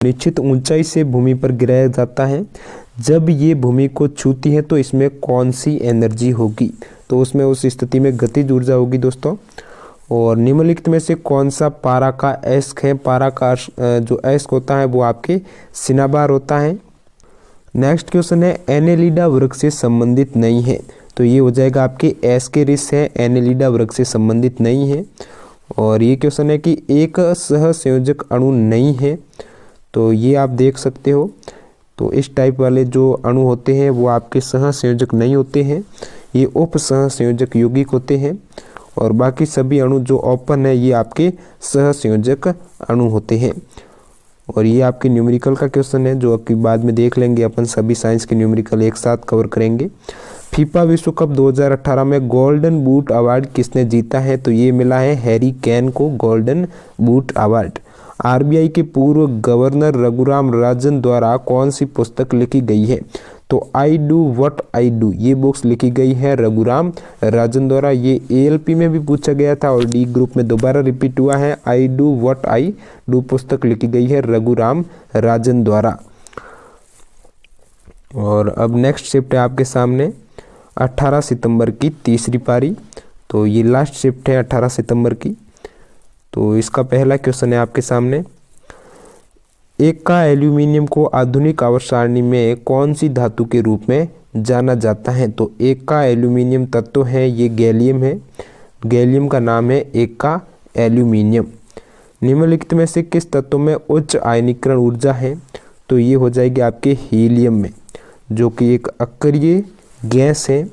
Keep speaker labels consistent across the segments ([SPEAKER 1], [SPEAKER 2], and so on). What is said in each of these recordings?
[SPEAKER 1] निश्चित ऊंचाई से भूमि पर गिराया जाता है। जब ये भूमि को छूती है तो इसमें कौन सी एनर्जी होगी? तो उसमें उस स्थिति में गतिज ऊर्जा होगी दोस्तों। और निम्नलिखित में से कौन सा पारा का अयस्क है? पारा का जो अयस्क होता है वो आपके सिनाबार होता है। नेक्स्ट क्वेश्चन है एनेलिडा वृक्ष से संबंधित नहीं है, तो ये हो जाएगा आपके एस्केरिस है, एनेलिडा वृक्ष से संबंधित नहीं है। और ये क्वेश्चन है कि एक सहसंयोजक अणु नहीं है, तो ये आप देख सकते हो। तो इस टाइप वाले जो अणु होते हैं वो आपके सहसंयोजक नहीं होते हैं, ये उप सहसंयोजक यौगिक होते हैं। और बाकी सभी अणु जो ओपन है ये आपके सहसंयोजक अणु होते हैं। और ये आपके न्यूमेरिकल का क्वेश्चन है जो आपकी बाद में देख लेंगे, अपन सभी साइंस के न्यूमेरिकल एक साथ कवर करेंगे। फीफा विश्व कप 2018 में गोल्डन बूट अवार्ड किसने जीता है? तो ये मिला है हैरी केन को गोल्डन बूट अवार्ड। आरबीआई के पूर्व गवर्नर रघुराम राजन द्वारा कौन सी पुस्तक लिखी गई है? तो I do what I do, ये बुक्स लिखी गई है रघुराम राजन द्वारा। ये एएलपी में भी पूछा गया था और डी ग्रुप में दोबारा रिपीट हुआ है। I do what I do पुस्तक लिखी गई है रघुराम राजन द्वारा। और अब नेक्स्ट शिफ्ट है आपके सामने 18 सितंबर की तीसरी पारी। तो ये लास्ट शिफ्ट है 18 सितंबर की। तो इसका पहला क्वेश्चन है आपके सामने, एका एल्यूमिनियम को आधुनिक आवर्त सारणी में कौन सी धातु के रूप में जाना जाता है? तो एका एल्यूमिनियम तत्व है ये गैलियम है, गैलियम का नाम है एका एल्यूमिनियम। निम्नलिखित में से किस तत्व में उच्च आयनीकरण ऊर्जा है? तो ये हो जाएगी आपके हीलियम में, जो कि एक अक्रिय गैस है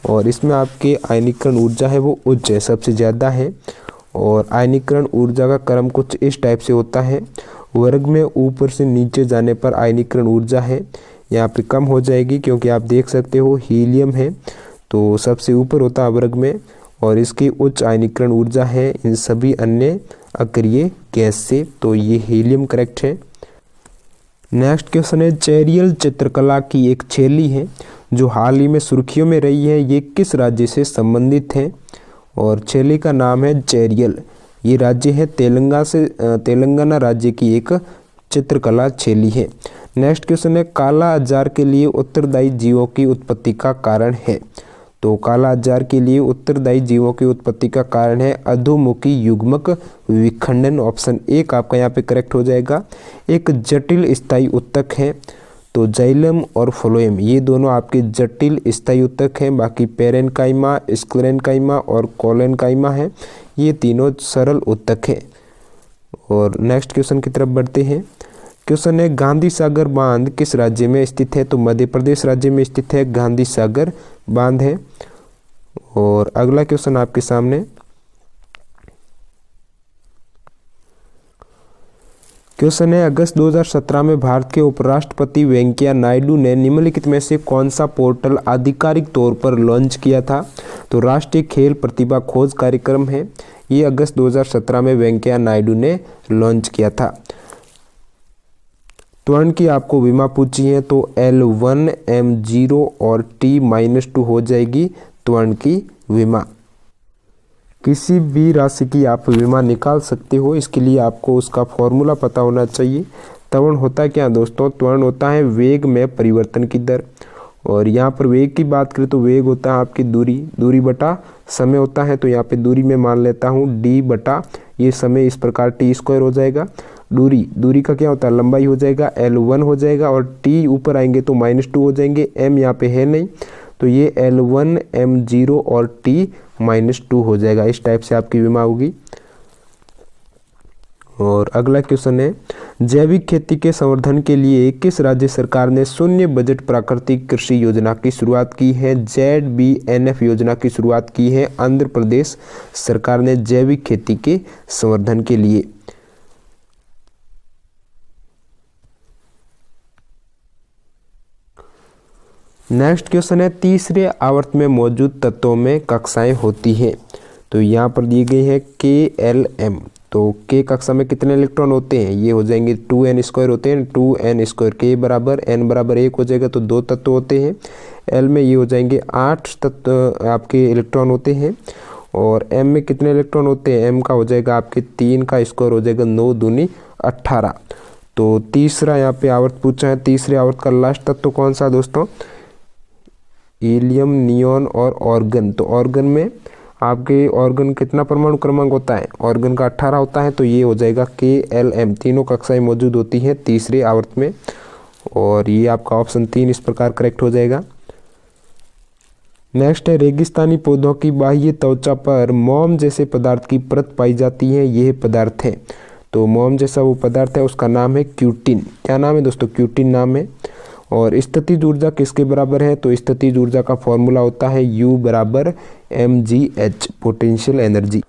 [SPEAKER 1] और इसमें आपके आयनीकरण ऊर्जा है वो उच्च है, सबसे ज़्यादा है। और आयनीकरण ऊर्जा का क्रम कुछ इस टाइप से होता है, वर्ग में ऊपर से नीचे जाने पर आयनीकरण ऊर्जा है यहाँ पे कम हो जाएगी, क्योंकि आप देख सकते हो हीलियम है तो सबसे ऊपर होता है वर्ग में और इसकी उच्च आयनीकरण ऊर्जा है इन सभी अन्य अक्रिय गैस से। तो ये हीलियम करेक्ट है। नेक्स्ट क्वेश्चन है चेरियल चित्रकला की एक शैली है जो हाल ही में सुर्खियों में रही है, ये किस राज्य से संबंधित है? और शैली का नाम है चेरियल। ये राज्य है तेलंगाना राज्य की एक चित्रकला शैली है। नेक्स्ट क्वेश्चन है काला अजार के लिए उत्तरदायी जीवों की उत्पत्ति का कारण है? तो काला अजार के लिए उत्तरदायी जीवों की उत्पत्ति का कारण है अधोमुखी युग्मक विखंडन। ऑप्शन 1 आपका यहाँ पे करेक्ट हो जाएगा। एक जटिल स्थायी उत्तक है, तो जाइलम और फ्लोएम ये दोनों आपके जटिल स्थायी उत्तक हैं। बाकी पेरेनकाइमा, स्क्लेरेनकाइमा और कोलेनकाइमा है, ये तीनों सरल उत्तक हैं। और नेक्स्ट क्वेश्चन की तरफ बढ़ते हैं। क्वेश्चन है गांधी सागर बांध किस राज्य में स्थित है? तो मध्य प्रदेश राज्य में स्थित है गांधी सागर बांध है। और अगला क्वेश्चन आपके सामने, क्वेश्चन है अगस्त 2017 में भारत के उपराष्ट्रपति वेंकैया नायडू ने निम्नलिखित में से कौन सा पोर्टल आधिकारिक तौर पर लॉन्च किया था? तो राष्ट्रीय खेल प्रतिभा खोज कार्यक्रम है, ये अगस्त 2017 में वेंकैया नायडू ने लॉन्च किया था। त्वरण की आपको विमा पूछी है, तो L1 M0 और T-2 हो जाएगी त्वरण की विमा। किसी भी राशि की आप विमा निकाल सकते हो, इसके लिए आपको उसका फॉर्मूला पता होना चाहिए। त्वरण होता है क्या दोस्तों? त्वरण होता है वेग में परिवर्तन की दर। और यहाँ पर वेग की बात करें तो वेग होता है आपकी दूरी बटा समय होता है। तो यहाँ पे दूरी में मान लेता हूँ d बटा ये समय, इस प्रकार t² हो जाएगा। दूरी का क्या होता है? लंबाई हो जाएगा, L1 हो जाएगा और t ऊपर आएंगे तो -2 हो जाएंगे। m यहाँ पे है नहीं, तो ये L1 M0 और T-2 हो जाएगा। इस टाइप से आपकी विमा होगी। और अगला क्वेश्चन है जैविक खेती के संवर्धन के लिए किस राज्य सरकार ने शून्य बजट प्राकृतिक कृषि योजना की शुरुआत की है? ZBNF योजना की शुरुआत की है आंध्र प्रदेश सरकार ने जैविक खेती के संवर्धन के लिए। नेक्स्ट क्वेश्चन है तीसरे आवर्त में मौजूद तत्वों में कक्षाएं होती हैं। तो यहाँ पर दी गई है KLM। तो K कक्षा में कितने इलेक्ट्रॉन होते हैं? ये हो जाएंगे 2n² होते हैं, 2n²। K बराबर n बराबर 1 हो जाएगा, तो 2 तत्व होते हैं। L में ये हो जाएंगे 8 तत्व आपके इलेक्ट्रॉन होते हैं। और M में कितने इलेक्ट्रॉन होते हैं? M का हो जाएगा आपके 3 का स्क्वायर हो जाएगा 9 दूनी 18। तो तीसरा यहाँ पे आवर्त पूछा है, तीसरे आवर्त का लास्ट तत्व कौन सा दोस्तों? हीलियम, नियॉन और ऑर्गन। तो ऑर्गन में आपके ऑर्गन कितना परमाणु क्रमांक होता है? ऑर्गन का 18 होता है, तो ये हो जाएगा KLm। तीनों कक्षाएं मौजूद होती हैं तीसरे आवर्त में, और ये आपका ऑप्शन 3 इस प्रकार करेक्ट हो जाएगा। नेक्स्ट है, रेगिस्तानी पौधों की बाह्य त्वचा पर मोम जैसे पदार्थ की परत पाई जाती है, यह पदार्थ है। तो मोम जैसा वो पदार्थ है, उसका नाम है क्यूटिन। क्या नाम है दोस्तों? क्यूटिन नाम है। और स्थितिज ऊर्जा किसके बराबर है? तो स्थितिज ऊर्जा का फॉर्मूला होता है U = mgh, potential energy.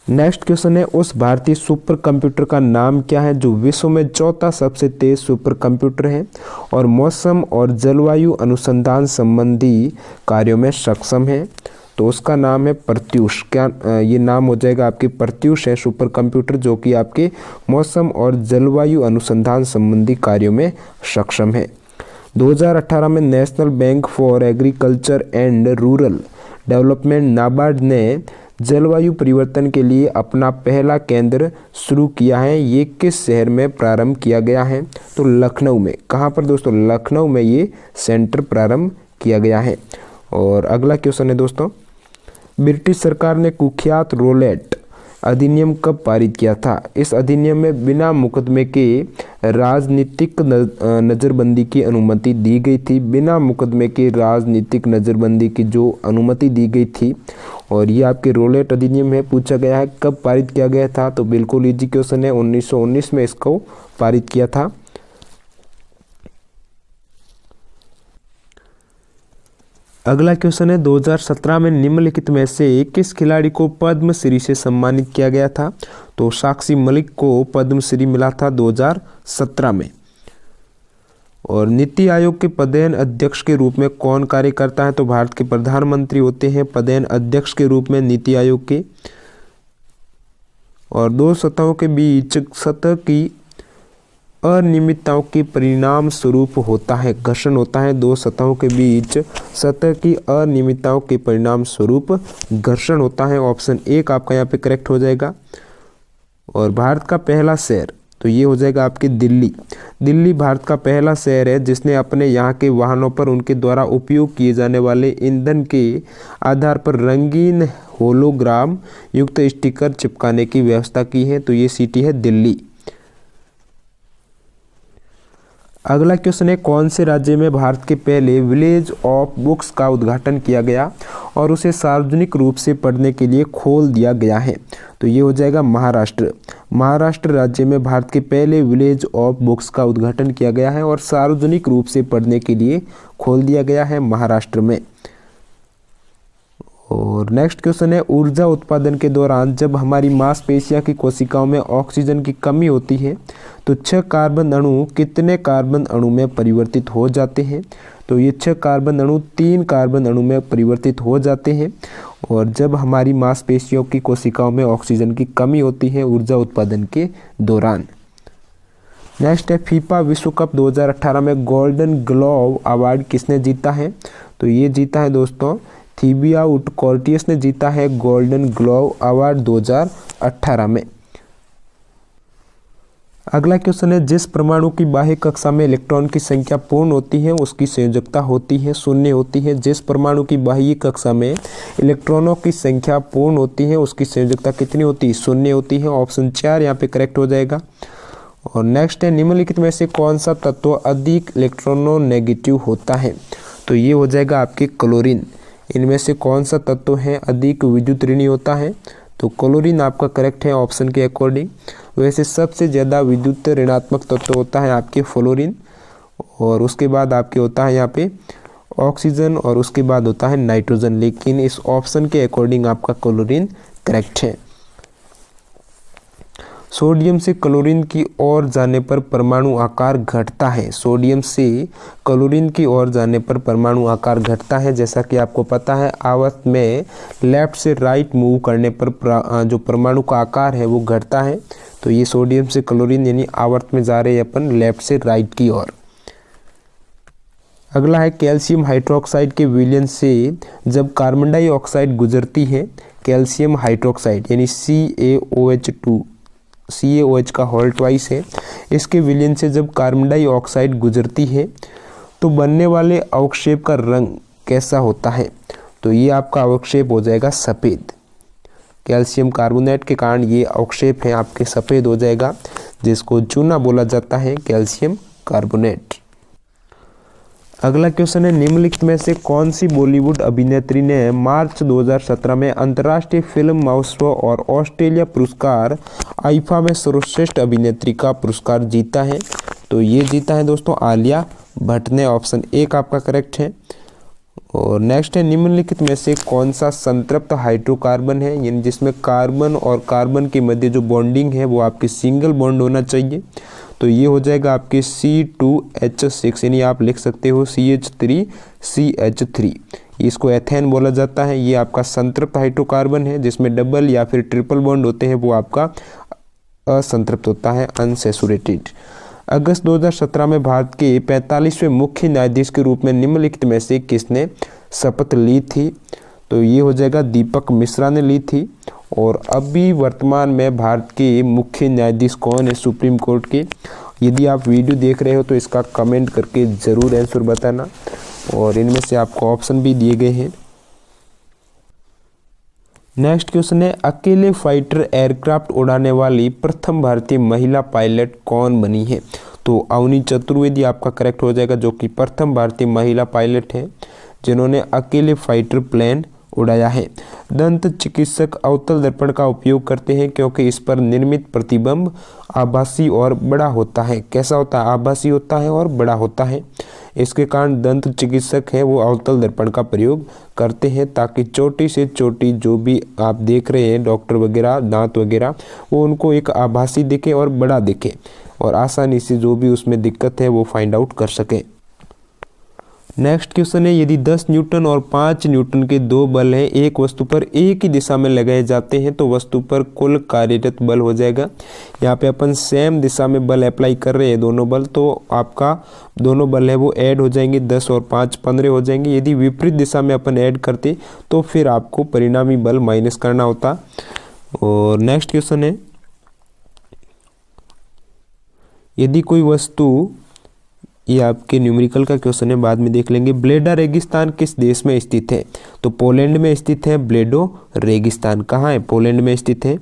[SPEAKER 1] Next question है, उस भारतीय सुपर कंप्यूटर का नाम क्या है जो विश्व में चौथा सबसे तेज सुपर कंप्यूटर है और मौसम और जलवायु अनुसंधान संबंधी कार्यों में सक्षम है? तो उसका नाम है प्रत्यूष। क्या ये नाम हो जाएगा आपके? प्रत्यूष है सुपर कंप्यूटर, जो कि आपके मौसम और जलवायु अनुसंधान संबंधी कार्यों में सक्षम है। 2018 में national bank for agriculture and rural development NABARD ने जलवायु परिवर्तन के लिए अपना पहला केंद्र शुरू किया है। ये किस शहर में प्रारंभ किया गया है? तो लखनऊ में। कहाँ पर दोस्तों? लखनऊ में ये सेंटर प्रारंभ किया गया है। और अगला क्वेश्चन है दोस्तों, ब्रिटिश सरकार ने कुख्यात रोलेट अधिनियम कब पारित किया था? इस अधिनियम में बिना मुकदमे के राजनीतिक नज़रबंदी की अनुमति दी गई थी। बिना मुकदमे के राजनीतिक नज़रबंदी की जो अनुमति दी गई थी, और ये आपके रोलेट अधिनियम है। पूछा गया है कब पारित किया गया था? तो बिल्कुल इजी क्वेश्चन है, 1919 में इसको पारित किया था। अगला क्वेश्चन है, 2017 में निम्नलिखित में से किस खिलाड़ी को पद्मश्री से सम्मानित किया गया था? तो साक्षी मलिक को पद्मश्री मिला था 2017 में। और नीति आयोग के पदेन अध्यक्ष के रूप में कौन कार्य करता है? तो भारत के प्रधानमंत्री होते हैं पदेन अध्यक्ष के रूप में नीति आयोग के। और दो सतहों के बीच सतह की अनियमितताओं के परिणाम स्वरूप होता है घर्षण होता है। दो सतहों के बीच सतह की अनियमितताओं के परिणाम स्वरूप घर्षण होता है। ऑप्शन 1 आपका यहाँ पे करेक्ट हो जाएगा। और भारत का पहला शहर, तो ये हो जाएगा आपके दिल्ली। दिल्ली भारत का पहला शहर है जिसने अपने यहाँ के वाहनों पर उनके द्वारा उपयोग किए जाने वाले ईंधन के आधार पर रंगीन होलोग्राम युक्त स्टिकर चिपकाने की व्यवस्था की है। तो ये सिटी है दिल्ली। अगला क्वेश्चन है, कौन से राज्य में भारत के पहले विलेज ऑफ बुक्स का उद्घाटन किया गया और उसे सार्वजनिक रूप से पढ़ने के लिए खोल दिया गया है? तो ये हो जाएगा महाराष्ट्र। महाराष्ट्र राज्य में भारत के पहले विलेज ऑफ बुक्स का उद्घाटन किया गया है और सार्वजनिक रूप से पढ़ने के लिए खोल दिया गया है महाराष्ट्र में। और नेक्स्ट क्वेश्चन है, ऊर्जा उत्पादन के दौरान जब हमारी मांसपेशियों की कोशिकाओं में ऑक्सीजन की कमी होती है तो 6 कार्बन अणु कितने कार्बन अणु में परिवर्तित हो जाते हैं? तो ये 6 कार्बन अणु 3 कार्बन अणु में परिवर्तित हो जाते हैं। और जब हमारी मांसपेशियों की कोशिकाओं में ऑक्सीजन की कमी होती है ऊर्जा उत्पादन के दौरान। नेक्स्ट है, फीफा विश्व कप 2018 में गोल्डन ग्लोव अवार्ड किसने जीता है? तो ये जीता है दोस्तों थिबाउट कोर्टिस ने जीता है गोल्डन ग्लोव अवार्ड 2018 में। अगला क्वेश्चन है, जिस परमाणु की बाह्य कक्षा में इलेक्ट्रॉन की संख्या पूर्ण होती है उसकी संयोजकता होती है शून्य होती है। जिस परमाणु की बाह्य कक्षा में इलेक्ट्रॉनों की संख्या पूर्ण होती है उसकी संयोजकता कितनी होती है? शून्य होती है। ऑप्शन 4 यहाँ पे करेक्ट हो जाएगा। और नेक्स्ट है, निम्नलिखित में से कौन सा तत्व अधिक इलेक्ट्रोनेगेटिव होता है? तो ये हो जाएगा आपके क्लोरीन। इनमें से कौन सा तत्व है अधिक विद्युत ऋणी होता है? तो क्लोरीन आपका करेक्ट है ऑप्शन के अकॉर्डिंग। वैसे सबसे ज़्यादा विद्युत ऋणात्मक तत्व होता है आपके फ्लोरीन, और उसके बाद आपके होता है यहाँ पे ऑक्सीजन, और उसके बाद होता है नाइट्रोजन। लेकिन इस ऑप्शन के अकॉर्डिंग आपका क्लोरीन करेक्ट है। सोडियम से क्लोरीन की ओर जाने पर परमाणु आकार घटता है। सोडियम से क्लोरीन की ओर जाने पर परमाणु आकार घटता है। जैसा कि आपको पता है आवर्त में लेफ्ट से राइट मूव करने पर जो परमाणु का आकार है वो घटता है। तो ये सोडियम से क्लोरीन यानी आवर्त में जा रहे हैं अपन लेफ्ट से राइट की ओर। अगला है, कैल्शियम हाइड्रोक्साइड के विलयन से जब कार्बन डाइऑक्साइड गुजरती है, कैल्शियम हाइड्रोक्साइड यानी CaOH2 CaOH का होल ट्वाइस है। इसके विलयन से जब कार्बन डाइऑक्साइड गुजरती है तो बनने वाले अवक्षेप का रंग कैसा होता है? तो ये आपका अवक्षेप हो जाएगा सफ़ेद। कैल्शियम कार्बोनेट के कारण ये अवक्षेप है आपके सफ़ेद हो जाएगा, जिसको चूना बोला जाता है, कैल्शियम कार्बोनेट। अगला क्वेश्चन है, निम्नलिखित में से कौन सी बॉलीवुड अभिनेत्री ने मार्च 2017 में अंतर्राष्ट्रीय फिल्म महोत्सव और ऑस्ट्रेलिया पुरस्कार आईफा में सर्वश्रेष्ठ अभिनेत्री का पुरस्कार जीता है? तो ये जीता है दोस्तों आलिया भट्ट ने। ऑप्शन 1 आपका करेक्ट है। और नेक्स्ट है, निम्नलिखित में से कौन सा संतृप्त हाइड्रोकार्बन है, यानी जिसमें कार्बन और कार्बन के मध्य जो बॉन्डिंग है वो आपकी सिंगल बॉन्ड होना चाहिए? तो ये हो जाएगा आपके C2H6, यानी आप लिख सकते हो CH3CH3। इसको एथेन बोला जाता है। ये आपका संतृप्त हाइड्रोकार्बन है, जिसमें डबल या फिर ट्रिपल बॉन्ड होते हैं, वो आपका असंतृप्त होता है, अनसैचुरेटेड। अगस्त 2017 में भारत के 45वें मुख्य न्यायाधीश के रूप में निम्नलिखित में से किसने शपथ ली थी? तो ये हो जाएगा दीपक मिश्रा ने ली थी। और अभी वर्तमान में भारत के मुख्य न्यायाधीश कौन है सुप्रीम कोर्ट के? यदि आप वीडियो देख रहे हो तो इसका कमेंट करके ज़रूर आंसर बताना, और इनमें से आपको ऑप्शन भी दिए गए हैं। नेक्स्ट क्वेश्चन है, अकेले फाइटर एयरक्राफ्ट उड़ाने वाली प्रथम भारतीय महिला पायलट कौन बनी है? तो अवनी चतुर्वेदी आपका करेक्ट हो जाएगा, जो कि प्रथम भारतीय महिला पायलट है जिन्होंने अकेले फाइटर प्लेन उड़ाया है। दंत चिकित्सक अवतल दर्पण का उपयोग करते हैं क्योंकि इस पर निर्मित प्रतिबिंब आभासी और बड़ा होता है। कैसा होता है? आभासी होता है और बड़ा होता है। इसके कारण दंत चिकित्सक है वो अवतल दर्पण का प्रयोग करते हैं, ताकि छोटी से छोटी जो भी आप देख रहे हैं डॉक्टर वगैरह दांत वगैरह, वो उनको एक आभासी दिखे और बड़ा दिखे, और आसानी से जो भी उसमें दिक्कत है वो फाइंड आउट कर सके। नेक्स्ट क्वेश्चन है, यदि 10 न्यूटन और 5 न्यूटन के दो बल हैं, एक वस्तु पर एक ही दिशा में लगाए जाते हैं, तो वस्तु पर कुल कार्यरत बल हो जाएगा। यहाँ पे अपन सेम दिशा में बल अप्लाई कर रहे हैं दोनों बल, तो आपका दोनों बल है वो ऐड हो जाएंगे, 10 और 5 15 हो जाएंगे। यदि विपरीत दिशा में अपन ऐड करते तो फिर आपको परिणामी बल माइनस करना होता। और नेक्स्ट क्वेश्चन है, यदि कोई वस्तु, ये आपके न्यूमेरिकल का क्वेश्चन है, बाद में देख लेंगे। ब्लेडा रेगिस्तान किस देश में स्थित है? तो पोलैंड में स्थित है ब्लेडो रेगिस्तान। कहाँ है? पोलैंड में स्थित है।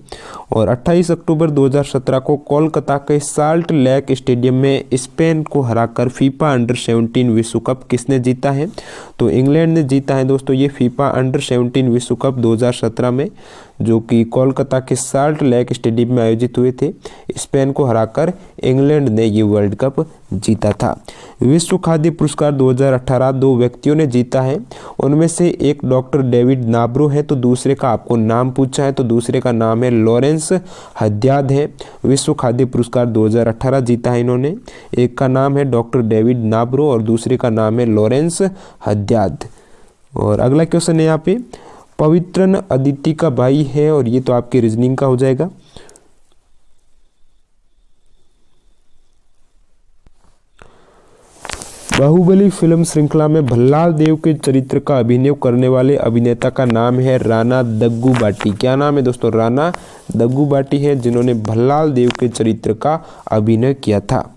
[SPEAKER 1] और 28 अक्टूबर 2017 को कोलकाता के साल्ट लेक स्टेडियम में स्पेन को हराकर फीफा अंडर-17 विश्व कप किसने जीता है? तो इंग्लैंड ने जीता है दोस्तों ये फीफा अंडर-17 विश्व कप 2017 में, जो कि कोलकाता के साल्ट लेक स्टेडियम में आयोजित हुए थे। स्पेन को हराकर इंग्लैंड ने ये वर्ल्ड कप जीता था। विश्व खाद्य पुरस्कार 2018 दो व्यक्तियों ने जीता है, उनमें से एक डॉक्टर डेविड नाब्रो है, तो दूसरे का आपको नाम पूछा है, तो दूसरे का नाम है लॉरेंस हद्याद है। विश्व खाद्य पुरस्कार 2018 जीता है इन्होंने। एक का नाम है डॉक्टर डेविड नाब्रो और दूसरे का नाम है लॉरेंस हद्याद। और अगला क्वेश्चन है यहाँ पे, पवित्रन अदिति का भाई है, और ये तो आपकी रीजनिंग का हो जाएगा। बाहुबली फिल्म श्रृंखला में भल्लाल देव के चरित्र का अभिनय करने वाले अभिनेता का नाम है राणा दग्गुबाती। क्या नाम है दोस्तों? राणा दग्गुबाती है, जिन्होंने भल्लाल देव के चरित्र का अभिनय किया था।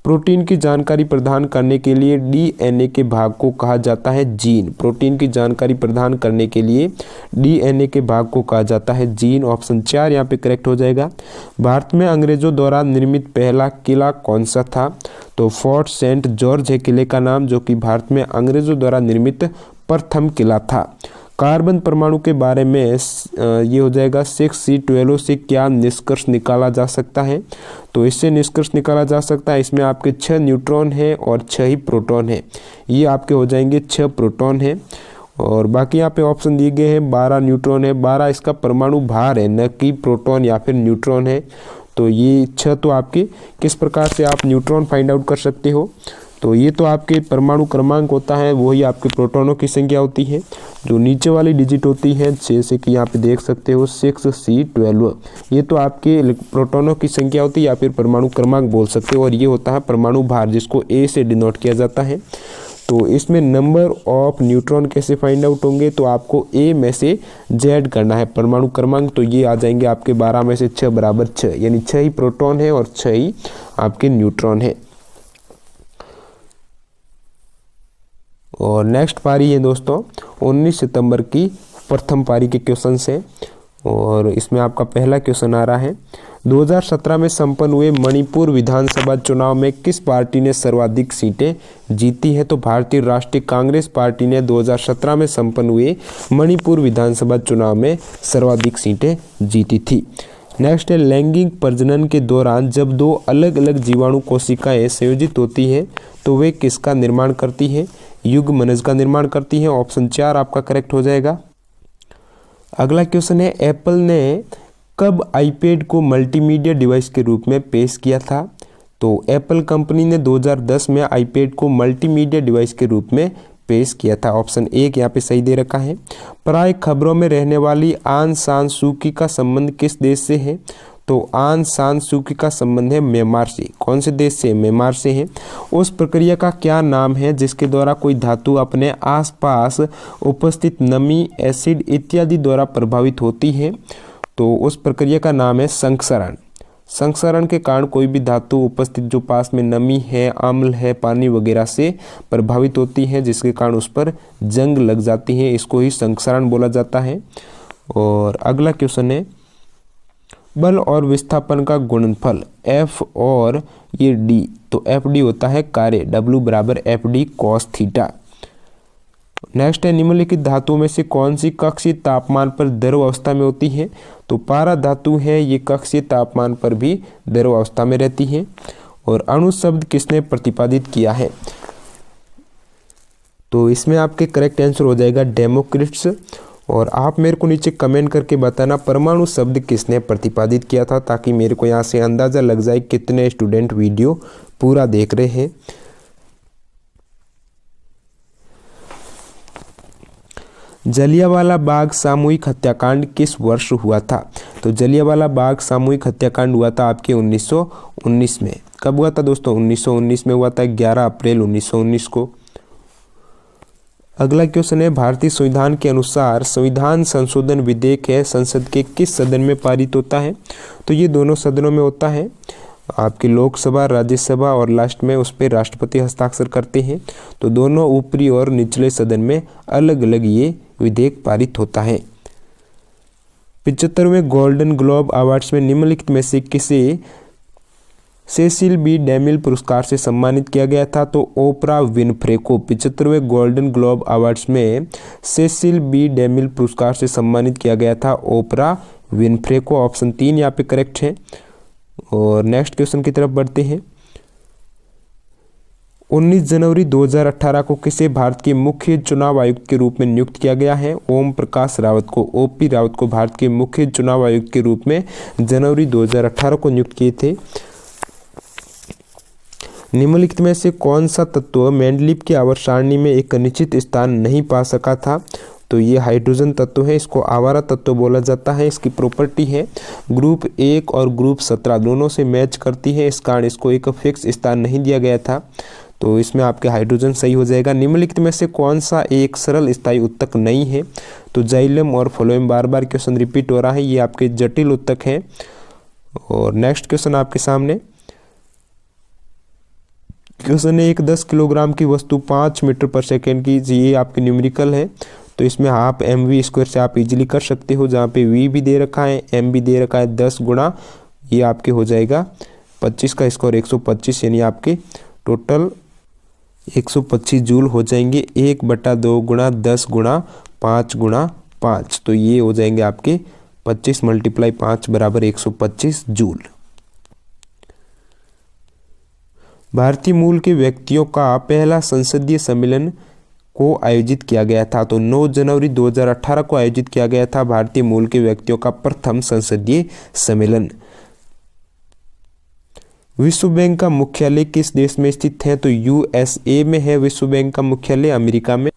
[SPEAKER 1] प्रोटीन की जानकारी प्रदान करने के लिए डीएनए के भाग को कहा जाता है जीन। प्रोटीन की जानकारी प्रदान करने के लिए डीएनए के भाग को कहा जाता है जीन। ऑप्शन 4 यहाँ पे करेक्ट हो जाएगा। भारत में अंग्रेजों द्वारा निर्मित पहला किला कौन सा था? तो फोर्ट सेंट जॉर्ज है किले का नाम, जो कि भारत में अंग्रेजों द्वारा निर्मित प्रथम किला था। कार्बन परमाणु के बारे में ये हो जाएगा 6C12 से क्या निष्कर्ष निकाला जा सकता है? तो इससे निष्कर्ष निकाला जा सकता है, इसमें आपके 6 न्यूट्रॉन है और 6 ही प्रोटॉन है। ये आपके हो जाएंगे 6 प्रोटॉन है। और बाकी यहाँ पे ऑप्शन दिए गए हैं 12 न्यूट्रॉन है, 12 इसका परमाणु भार है, न कि प्रोटॉन या फिर न्यूट्रॉन है। तो ये 6 तो आपके किस प्रकार से आप न्यूट्रॉन फाइंड आउट कर सकते हो? तो ये तो आपके परमाणु क्रमांक होता है, वही आपके प्रोटॉनों की संख्या होती है। जो नीचे वाली डिजिट होती है, जैसे कि यहाँ पे देख सकते हो 6C12, ये तो आपके प्रोटॉनों की संख्या होती है या फिर परमाणु क्रमांक बोल सकते हो। और ये होता है परमाणु भार, जिसको A से डिनोट किया जाता है। तो इसमें नंबर ऑफ न्यूट्रॉन कैसे फाइंड आउट होंगे, तो आपको ए में से जेड करना है परमाणु क्रमांक, तो ये आ जाएंगे आपके 12 में से 6 बराबर 6, यानी 6 ही प्रोटॉन है और 6 ही आपके न्यूट्रॉन है। और नेक्स्ट पारी है दोस्तों 19 सितंबर की प्रथम पारी के क्वेश्चन से, और इसमें आपका पहला क्वेश्चन आ रहा है 2017 में संपन्न हुए मणिपुर विधानसभा चुनाव में किस पार्टी ने सर्वाधिक सीटें जीती हैं, तो भारतीय राष्ट्रीय कांग्रेस पार्टी ने 2017 में संपन्न हुए मणिपुर विधानसभा चुनाव में सर्वाधिक सीटें जीती थी। नेक्स्ट है लैंगिक प्रजनन के दौरान जब दो अलग अलग जीवाणु कोशिकाएं संयोजित होती हैं तो वे किसका निर्माण करती हैं, युग्मनज का निर्माण करती हैं। ऑप्शन 4 आपका करेक्ट हो जाएगा। अगला क्वेश्चन है एप्पल ने कब आईपैड को मल्टीमीडिया डिवाइस के रूप में पेश किया था, तो एप्पल कंपनी ने 2010 में आईपैड को मल्टीमीडिया डिवाइस के रूप में पेश किया था। ऑप्शन 1 यहाँ पे सही दे रखा है। प्राय खबरों में रहने वाली आंग सान सू की का संबंध किस देश से है, तो आंग सान सू की का संबंध है म्यांमार से। कौन से देश से, म्यांमार से है। उस प्रक्रिया का क्या नाम है जिसके द्वारा कोई धातु अपने आसपास उपस्थित नमी, एसिड इत्यादि द्वारा प्रभावित होती है, तो उस प्रक्रिया का नाम है संक्षरण। संक्षरण के कारण कोई भी धातु उपस्थित जो पास में नमी है, अम्ल है, पानी वगैरह से प्रभावित होती है, जिसके कारण उस पर जंग लग जाती है, इसको ही संक्षरण बोला जाता है। और अगला क्वेश्चन है बल और विस्थापन का गुणनफल F और ये D, तो FD होता है कार्य, W बराबर FD cos थीटा। नेक्स्ट है निम्नलिखित धातुओं में से कौन सी कक्षीय तापमान पर द्रव अवस्था में होती है, तो पारा धातु है, ये कक्षीय तापमान पर भी द्रव अवस्था में रहती है। और अणु शब्द किसने प्रतिपादित किया है, तो इसमें आपके करेक्ट आंसर हो जाएगा डेमोक्रिट्स। और आप मेरे को नीचे कमेंट करके बताना परमाणु शब्द किसने प्रतिपादित किया था, ताकि मेरे को यहाँ से अंदाज़ा लग जाए कितने स्टूडेंट वीडियो पूरा देख रहे हैं। जलियांवाला बाग सामूहिक हत्याकांड किस वर्ष हुआ था, तो जलियांवाला बाग सामूहिक हत्याकांड हुआ था आपके 1919 में। कब हुआ था दोस्तों, 1919 में हुआ था, 11 अप्रैल 1919 को। अगला क्वेश्चन है भारतीय संविधान के अनुसार संविधान संशोधन विधेयक है संसद के किस सदन में पारित होता है, तो ये दोनों सदनों में होता है, आपकी लोकसभा, राज्यसभा, और लास्ट में उस पर राष्ट्रपति हस्ताक्षर करते हैं। तो दोनों ऊपरी और निचले सदन में अलग अलग ये विधेयक पारित होता है। 75वें गोल्डन ग्लोब अवार्ड्स में निम्नलिखित में से किसे सेसिल बी डेमिल पुरस्कार से सम्मानित किया गया था, तो ओपरा विनफ्रे को 75वें गोल्डन ग्लोब अवार्ड्स में सेसिल बी डेमिल पुरस्कार से सम्मानित किया गया था ओपरा विनफ्रे को। ऑप्शन 3 यहाँ पे करेक्ट है। और नेक्स्ट क्वेश्चन की तरफ बढ़ते हैं। 19 जनवरी 2018 को किसे भारत के मुख्य चुनाव आयुक्त के रूप में नियुक्त किया गया है, ओम प्रकाश रावत को, ओपी रावत को भारत के मुख्य चुनाव आयुक्त के रूप में जनवरी 2018 को नियुक्त किए थे। निम्नलिखित में से कौन सा तत्व मेंडलीव की आवर्त सारणी में एक निश्चित स्थान नहीं पा सका था, तो ये हाइड्रोजन तत्व है, इसको आवारा तत्व बोला जाता है। इसकी प्रॉपर्टी है ग्रुप 1 और ग्रुप 17 दोनों से मैच करती है, इस कारण इसको एक फिक्स स्थान नहीं दिया गया था, तो इसमें आपके हाइड्रोजन सही हो जाएगा। निम्नलिखित में से कौन सा एक सरल स्थायी उत्तक नहीं है, तो जाइलम और फ्लोएम, बार बार क्वेश्चन रिपीट हो रहा है, ये आपके जटिल उत्तक हैं। और नेक्स्ट क्वेश्चन आपके सामने क्वेश्चन है एक 10 किलोग्राम की वस्तु 5 मीटर पर सेकेंड की, ये आपके न्यूमेरिकल है, तो इसमें आप mv² से आप इजीली कर सकते हो, जहाँ पे v भी दे रखा है, m भी दे रखा है, 10 गुणा ये आपके हो जाएगा 25 का स्क्वायर 125, यानी आपके टोटल 125 जूल हो जाएंगे। 1/2 गुणा 10 गुणा 5 गुणा 5, तो ये हो जाएंगे आपके 25 × 5 बराबर 125 जूल। भारतीय मूल के व्यक्तियों का पहला संसदीय सम्मेलन को आयोजित किया गया था, तो 9 जनवरी 2018 को आयोजित किया गया था भारतीय मूल के व्यक्तियों का प्रथम संसदीय सम्मेलन। विश्व बैंक का मुख्यालय किस देश में स्थित है, तो USA में है विश्व बैंक का मुख्यालय, अमेरिका में।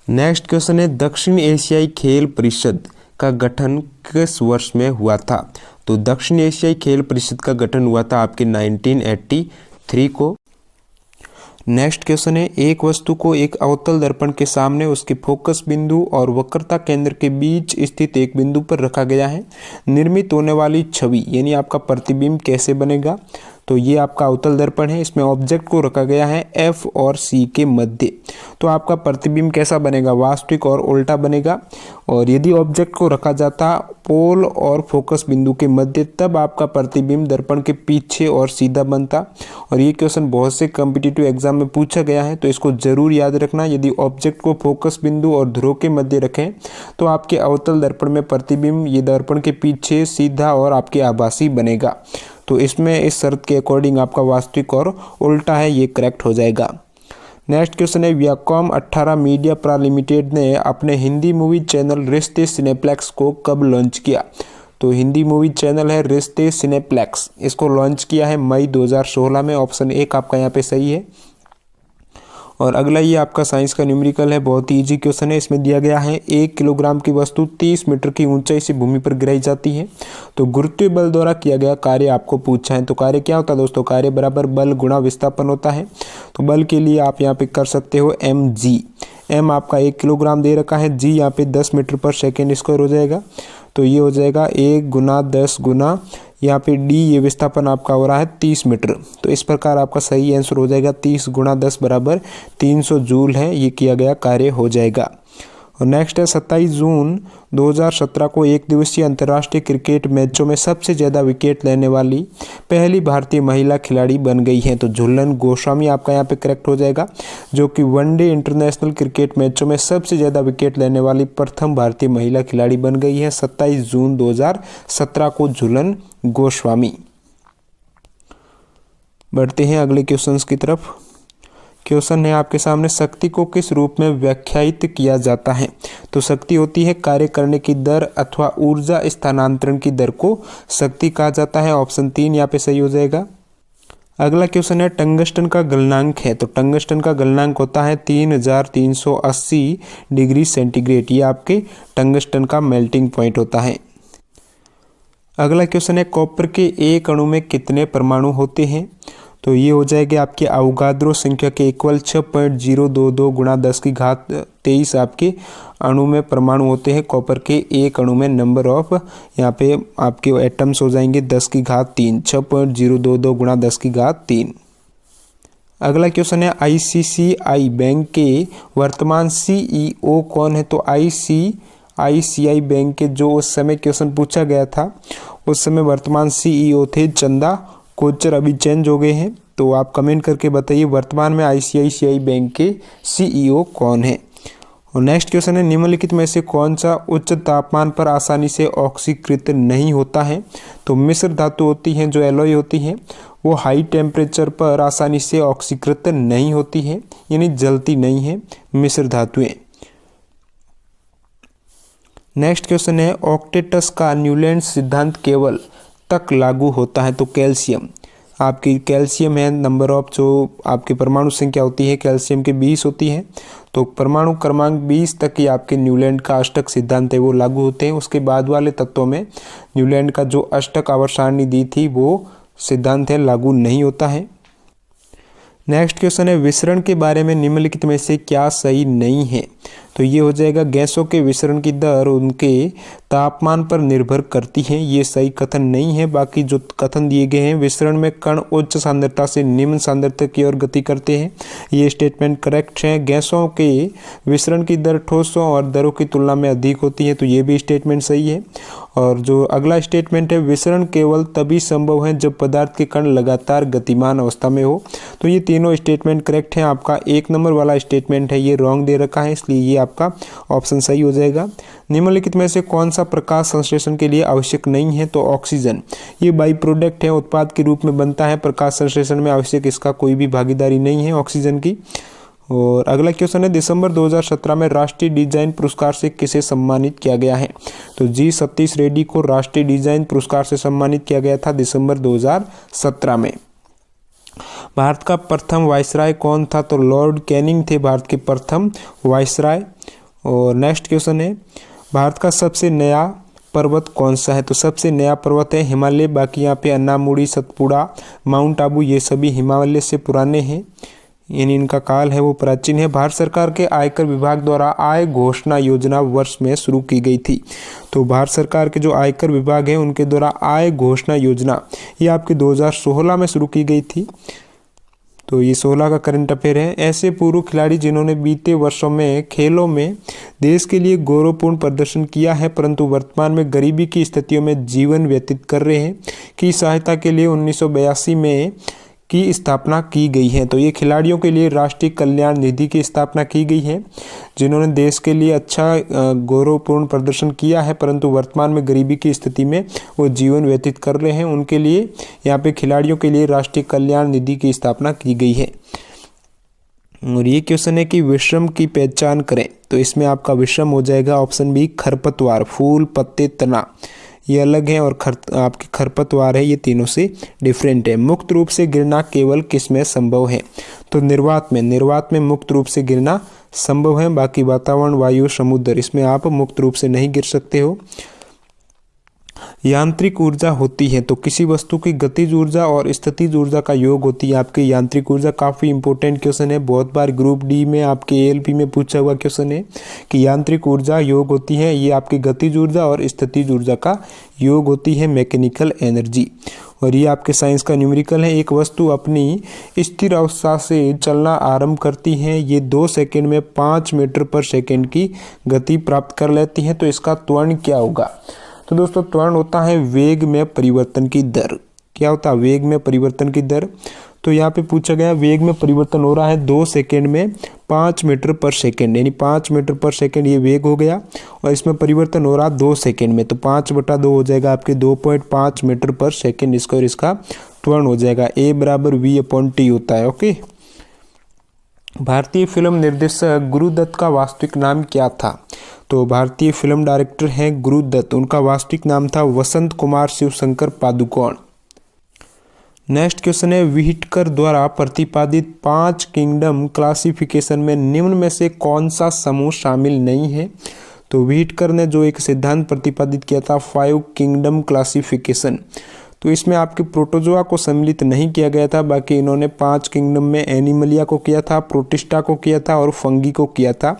[SPEAKER 1] नेक्स्ट क्वेश्चन है दक्षिण एशियाई खेल परिषद का गठन किस वर्ष में हुआ था, तो दक्षिण एशियाई खेल परिषद का गठन हुआ था आपके 1983 को। नेक्स्ट क्वेश्चन है, एक वस्तु को एक अवतल दर्पण के सामने उसके फोकस बिंदु और वक्रता केंद्र के बीच स्थित एक बिंदु पर रखा गया है। निर्मित होने वाली छवि यानी आपका प्रतिबिंब कैसे बनेगा? तो ये आपका अवतल दर्पण है, इसमें ऑब्जेक्ट को रखा गया है F और C के मध्य। तो आपका प्रतिबिंब कैसा बनेगा? वास्तविक और उल्टा बनेगा। और यदि ऑब्जेक्ट को रखा जाता पोल और फोकस बिंदु के मध्य, तब आपका प्रतिबिंब दर्पण के पीछे और सीधा बनता। और ये क्वेश्चन बहुत से कॉम्पिटिटिव एग्जाम में पूछा गया है, तो इसको जरूर याद रखना। यदि ऑब्जेक्ट को फोकस बिंदु और ध्रुव के मध्य रखें तो आपके अवतल दर्पण में प्रतिबिंब ये दर्पण के पीछे सीधा और आपके आभासी बनेगा। तो इसमें इस शर्त के अकॉर्डिंग आपका वास्तविक और उल्टा है, ये करेक्ट हो जाएगा। नेक्स्ट क्वेश्चन है, वियाकॉम 18 मीडिया प्रा लिमिटेड ने अपने हिंदी मूवी चैनल रिश्ते सिनेप्लेक्स को कब लॉन्च किया? तो हिंदी मूवी चैनल है रिश्ते सिनेप्लेक्स, इसको लॉन्च किया है मई 2016 में। ऑप्शन 1 आपका यहाँ पे सही है। और अगला ये आपका साइंस का न्यूमेरिकल है, बहुत ही ईजी क्वेश्चन है। इसमें दिया गया है 1 किलोग्राम की वस्तु 30 मीटर की ऊंचाई से भूमि पर गिराई जाती है, तो गुरुत्वीय बल द्वारा किया गया कार्य आपको पूछा है। तो कार्य क्या होता है दोस्तों? कार्य बराबर बल गुणा विस्थापन होता है। तो बल के लिए आप यहाँ पे कर सकते हो mg। m आपका 1 किलोग्राम दे रखा है, g यहाँ पे 10 मीटर पर सेकेंड स्क्वायर हो जाएगा। तो ये हो जाएगा 1 गुना 10 गुना यहाँ पे d, ये विस्थापन आपका हो रहा है 30 मीटर। तो इस प्रकार आपका सही आंसर हो जाएगा 30 गुणा 10 बराबर 300 जूल है, ये किया गया कार्य हो जाएगा। और नेक्स्ट है, 27 जून 2017 को एक दिवसीय अंतर्राष्ट्रीय क्रिकेट मैचों में सबसे ज़्यादा विकेट लेने वाली पहली भारतीय महिला खिलाड़ी बन गई हैं। तो झूलन गोस्वामी आपका यहाँ पे करेक्ट हो जाएगा, जो कि वनडे इंटरनेशनल क्रिकेट मैचों में सबसे ज़्यादा विकेट लेने वाली प्रथम भारतीय महिला खिलाड़ी बन गई है 27 जून 2017 को झूलन गोस्वामी। बढ़ते हैं अगले क्वेश्चंस की तरफ। क्वेश्चन है आपके सामने, शक्ति को किस रूप में व्याख्यायित किया जाता है? तो शक्ति होती है कार्य करने की दर अथवा ऊर्जा स्थानांतरण की दर को शक्ति कहा जाता है। ऑप्शन 3 यहाँ पे सही हो जाएगा। अगला क्वेश्चन है, टंगस्टन का गलनांक है। तो टंगस्टन का गलनांक होता है 3380 डिग्री सेंटीग्रेड, ये आपके टंगस्टन का मेल्टिंग पॉइंट होता है। अगला क्वेश्चन है, कॉपर के एक अणु में कितने परमाणु होते हैं? तो ये हो जाएगा आपके अवोगाद्रो संख्या के इक्वल 6.022 गुणा 10 की घात 23 आपके अणु में परमाणु होते हैं। कॉपर के एक अणु में नंबर ऑफ यहाँ पे आपके एटम्स हो जाएंगे 10 की घात 3, 6.022 गुणा 10 की घात 3। अगला क्वेश्चन है, ICICI बैंक के वर्तमान CEO कौन है? तो ICICI बैंक के जो उस समय क्वेश्चन पूछा गया था, उस समय वर्तमान CEO थे चंदा कोचर, अभी चेंज हो गए हैं। तो आप कमेंट करके बताइए वर्तमान में ICICI बैंक के CEO कौन है। और नेक्स्ट क्वेश्चन है, निम्नलिखित में से कौन सा उच्च तापमान पर आसानी से ऑक्सीकृत नहीं होता है? तो मिश्र धातु होती हैं, जो एलॉय होती हैं, वो हाई टेम्परेचर पर आसानी से ऑक्सीकृत नहीं होती है, यानी जलती नहीं है मिश्र धातुएं। नेक्स्ट क्वेश्चन है, ऑक्टेटस का न्यूलैंड सिद्धांत केवल तक लागू होता है? तो कैल्शियम, आपकी कैल्शियम है, नंबर ऑफ जो आपकी परमाणु संख्या होती है कैल्शियम के 20 होती है, तो परमाणु क्रमांक 20 तक ही आपके न्यूलैंड का अष्टक सिद्धांत है वो लागू होते हैं। उसके बाद वाले तत्वों में न्यूलैंड का जो अष्टक आवर्त सारणी दी थी वो सिद्धांत है लागू नहीं होता है। नेक्स्ट क्वेश्चन है, विसरण के बारे में निम्नलिखित में से क्या सही नहीं है? तो ये हो जाएगा, गैसों के विसरण की दर उनके तापमान पर निर्भर करती है, ये सही कथन नहीं है। बाकी जो कथन दिए गए हैं, विसरण में कण उच्च सांद्रता से निम्न सांद्रता की ओर गति करते हैं, ये स्टेटमेंट करेक्ट है। गैसों के विसरण की दर ठोसों और दरों की तुलना में अधिक होती है, तो ये भी स्टेटमेंट सही है। और जो अगला स्टेटमेंट है, विसरण केवल तभी संभव है जब पदार्थ के कण लगातार गतिमान अवस्था में हो, तो ये तीनों स्टेटमेंट करेक्ट हैं। आपका 1 नंबर वाला स्टेटमेंट है ये रॉन्ग दे रखा है, इसलिए ये आपका ऑप्शन सही हो जाएगा। निम्नलिखित में से कौन सा प्रकाश संश्लेषण के लिए आवश्यक नहीं है? तो ऑक्सीजन, ये बाई प्रोडक्ट है, उत्पाद के रूप में बनता है, प्रकाश संश्लेषण में आवश्यक इसका कोई भी भागीदारी नहीं है ऑक्सीजन की। और अगला क्वेश्चन है, दिसंबर 2017 में राष्ट्रीय डिजाइन पुरस्कार से किसे सम्मानित किया गया है? तो जी सतीश रेड्डी को राष्ट्रीय डिजाइन पुरस्कार से सम्मानित किया गया था दिसंबर 2017 में। भारत का प्रथम वायसराय कौन था? तो लॉर्ड कैनिंग थे भारत के प्रथम वायसराय। और नेक्स्ट क्वेश्चन है, भारत का सबसे नया पर्वत कौन सा है? तो सबसे नया पर्वत है हिमालय। बाकी यहाँ पे अन्नामुड़ी, सतपुड़ा, माउंट आबू, ये सभी हिमालय से पुराने हैं, यानी इनका काल है वो प्राचीन है। भारत सरकार के आयकर विभाग द्वारा आय घोषणा योजना वर्ष में शुरू की गई थी। तो भारत सरकार के जो आयकर विभाग है उनके द्वारा आय घोषणा योजना ये आपके 2016 में शुरू की गई थी। तो ये 16 का करंट अफेयर है। ऐसे पूर्व खिलाड़ी जिन्होंने बीते वर्षों में खेलों में देश के लिए गौरवपूर्ण प्रदर्शन किया है परंतु वर्तमान में गरीबी की स्थितियों में जीवन व्यतीत कर रहे हैं की सहायता के लिए 1982 में की स्थापना की गई है। तो ये खिलाड़ियों के लिए राष्ट्रीय कल्याण निधि की स्थापना की गई है जिन्होंने देश के लिए अच्छा गौरवपूर्ण प्रदर्शन किया है परंतु वर्तमान में गरीबी की स्थिति में वो जीवन व्यतीत कर रहे हैं, उनके लिए यहाँ पे खिलाड़ियों के लिए राष्ट्रीय कल्याण निधि की स्थापना की गई है। और ये क्वेश्चन है कि विषम की पहचान करें। तो इसमें आपका विषम हो जाएगा ऑप्शन बी खरपतवार, फूल, पत्ते, तना ये अलग है और आपकी खरपतवार है ये तीनों से डिफरेंट है। मुक्त रूप से गिरना केवल किस में संभव है? तो निर्वात में मुक्त रूप से गिरना संभव है। बाकी वातावरण, वायु, समुद्र इसमें आप मुक्त रूप से नहीं गिर सकते हो। यांत्रिक ऊर्जा होती है तो किसी वस्तु की गतिज ऊर्जा और स्थितिज ऊर्जा का योग होती है आपकी यांत्रिक ऊर्जा। काफ़ी इंपॉर्टेंट क्वेश्चन है, बहुत बार ग्रुप डी में आपके एएलपी में पूछा हुआ क्वेश्चन है कि यांत्रिक ऊर्जा योग होती है, ये आपकी गतिज ऊर्जा और स्थितिज ऊर्जा का योग होती है, मैकेनिकल एनर्जी। और ये आपके साइंस का न्यूमेरिकल है। एक वस्तु अपनी स्थिर अवस्था से चलना आरंभ करती है, ये 2 सेकंड में 5 मीटर पर सेकंड की गति प्राप्त कर लेती है। तो इसका त्वरण क्या होगा? तो दोस्तों त्वरण होता है वेग में परिवर्तन की दर। क्या होता है वेग में परिवर्तन की दर? तो यहाँ पे पूछा गया वेग में परिवर्तन हो रहा है 2 सेकंड में 5 मीटर पर सेकंड, यानी 5 मीटर पर सेकंड ये वेग हो गया और इसमें परिवर्तन हो रहा 2 सेकंड में। तो 5/2 हो जाएगा आपके 2.5 मीटर पर सेकंड इसका, और इसका त्वरण हो जाएगा A = V/T होता है। ओके। भारतीय फिल्म निर्देशक गुरुदत्त का वास्तविक नाम क्या था? तो भारतीय फिल्म डायरेक्टर हैं गुरुदत्त, उनका वास्तविक नाम था वसंत कुमार शिवशंकर पादुकोण। नेक्स्ट क्वेश्चन है व्हिटकर द्वारा प्रतिपादित 5 किंगडम क्लासिफिकेशन में निम्न में से कौन सा समूह शामिल नहीं है? तो व्हिटकर ने जो एक सिद्धांत प्रतिपादित किया था 5 किंगडम क्लासिफिकेशन, तो इसमें आपके प्रोटोजोआ को सम्मिलित नहीं किया गया था। बाकी इन्होंने 5 किंगडम में एनिमलिया को किया था, प्रोटिस्टा को किया था और फंगी को किया था।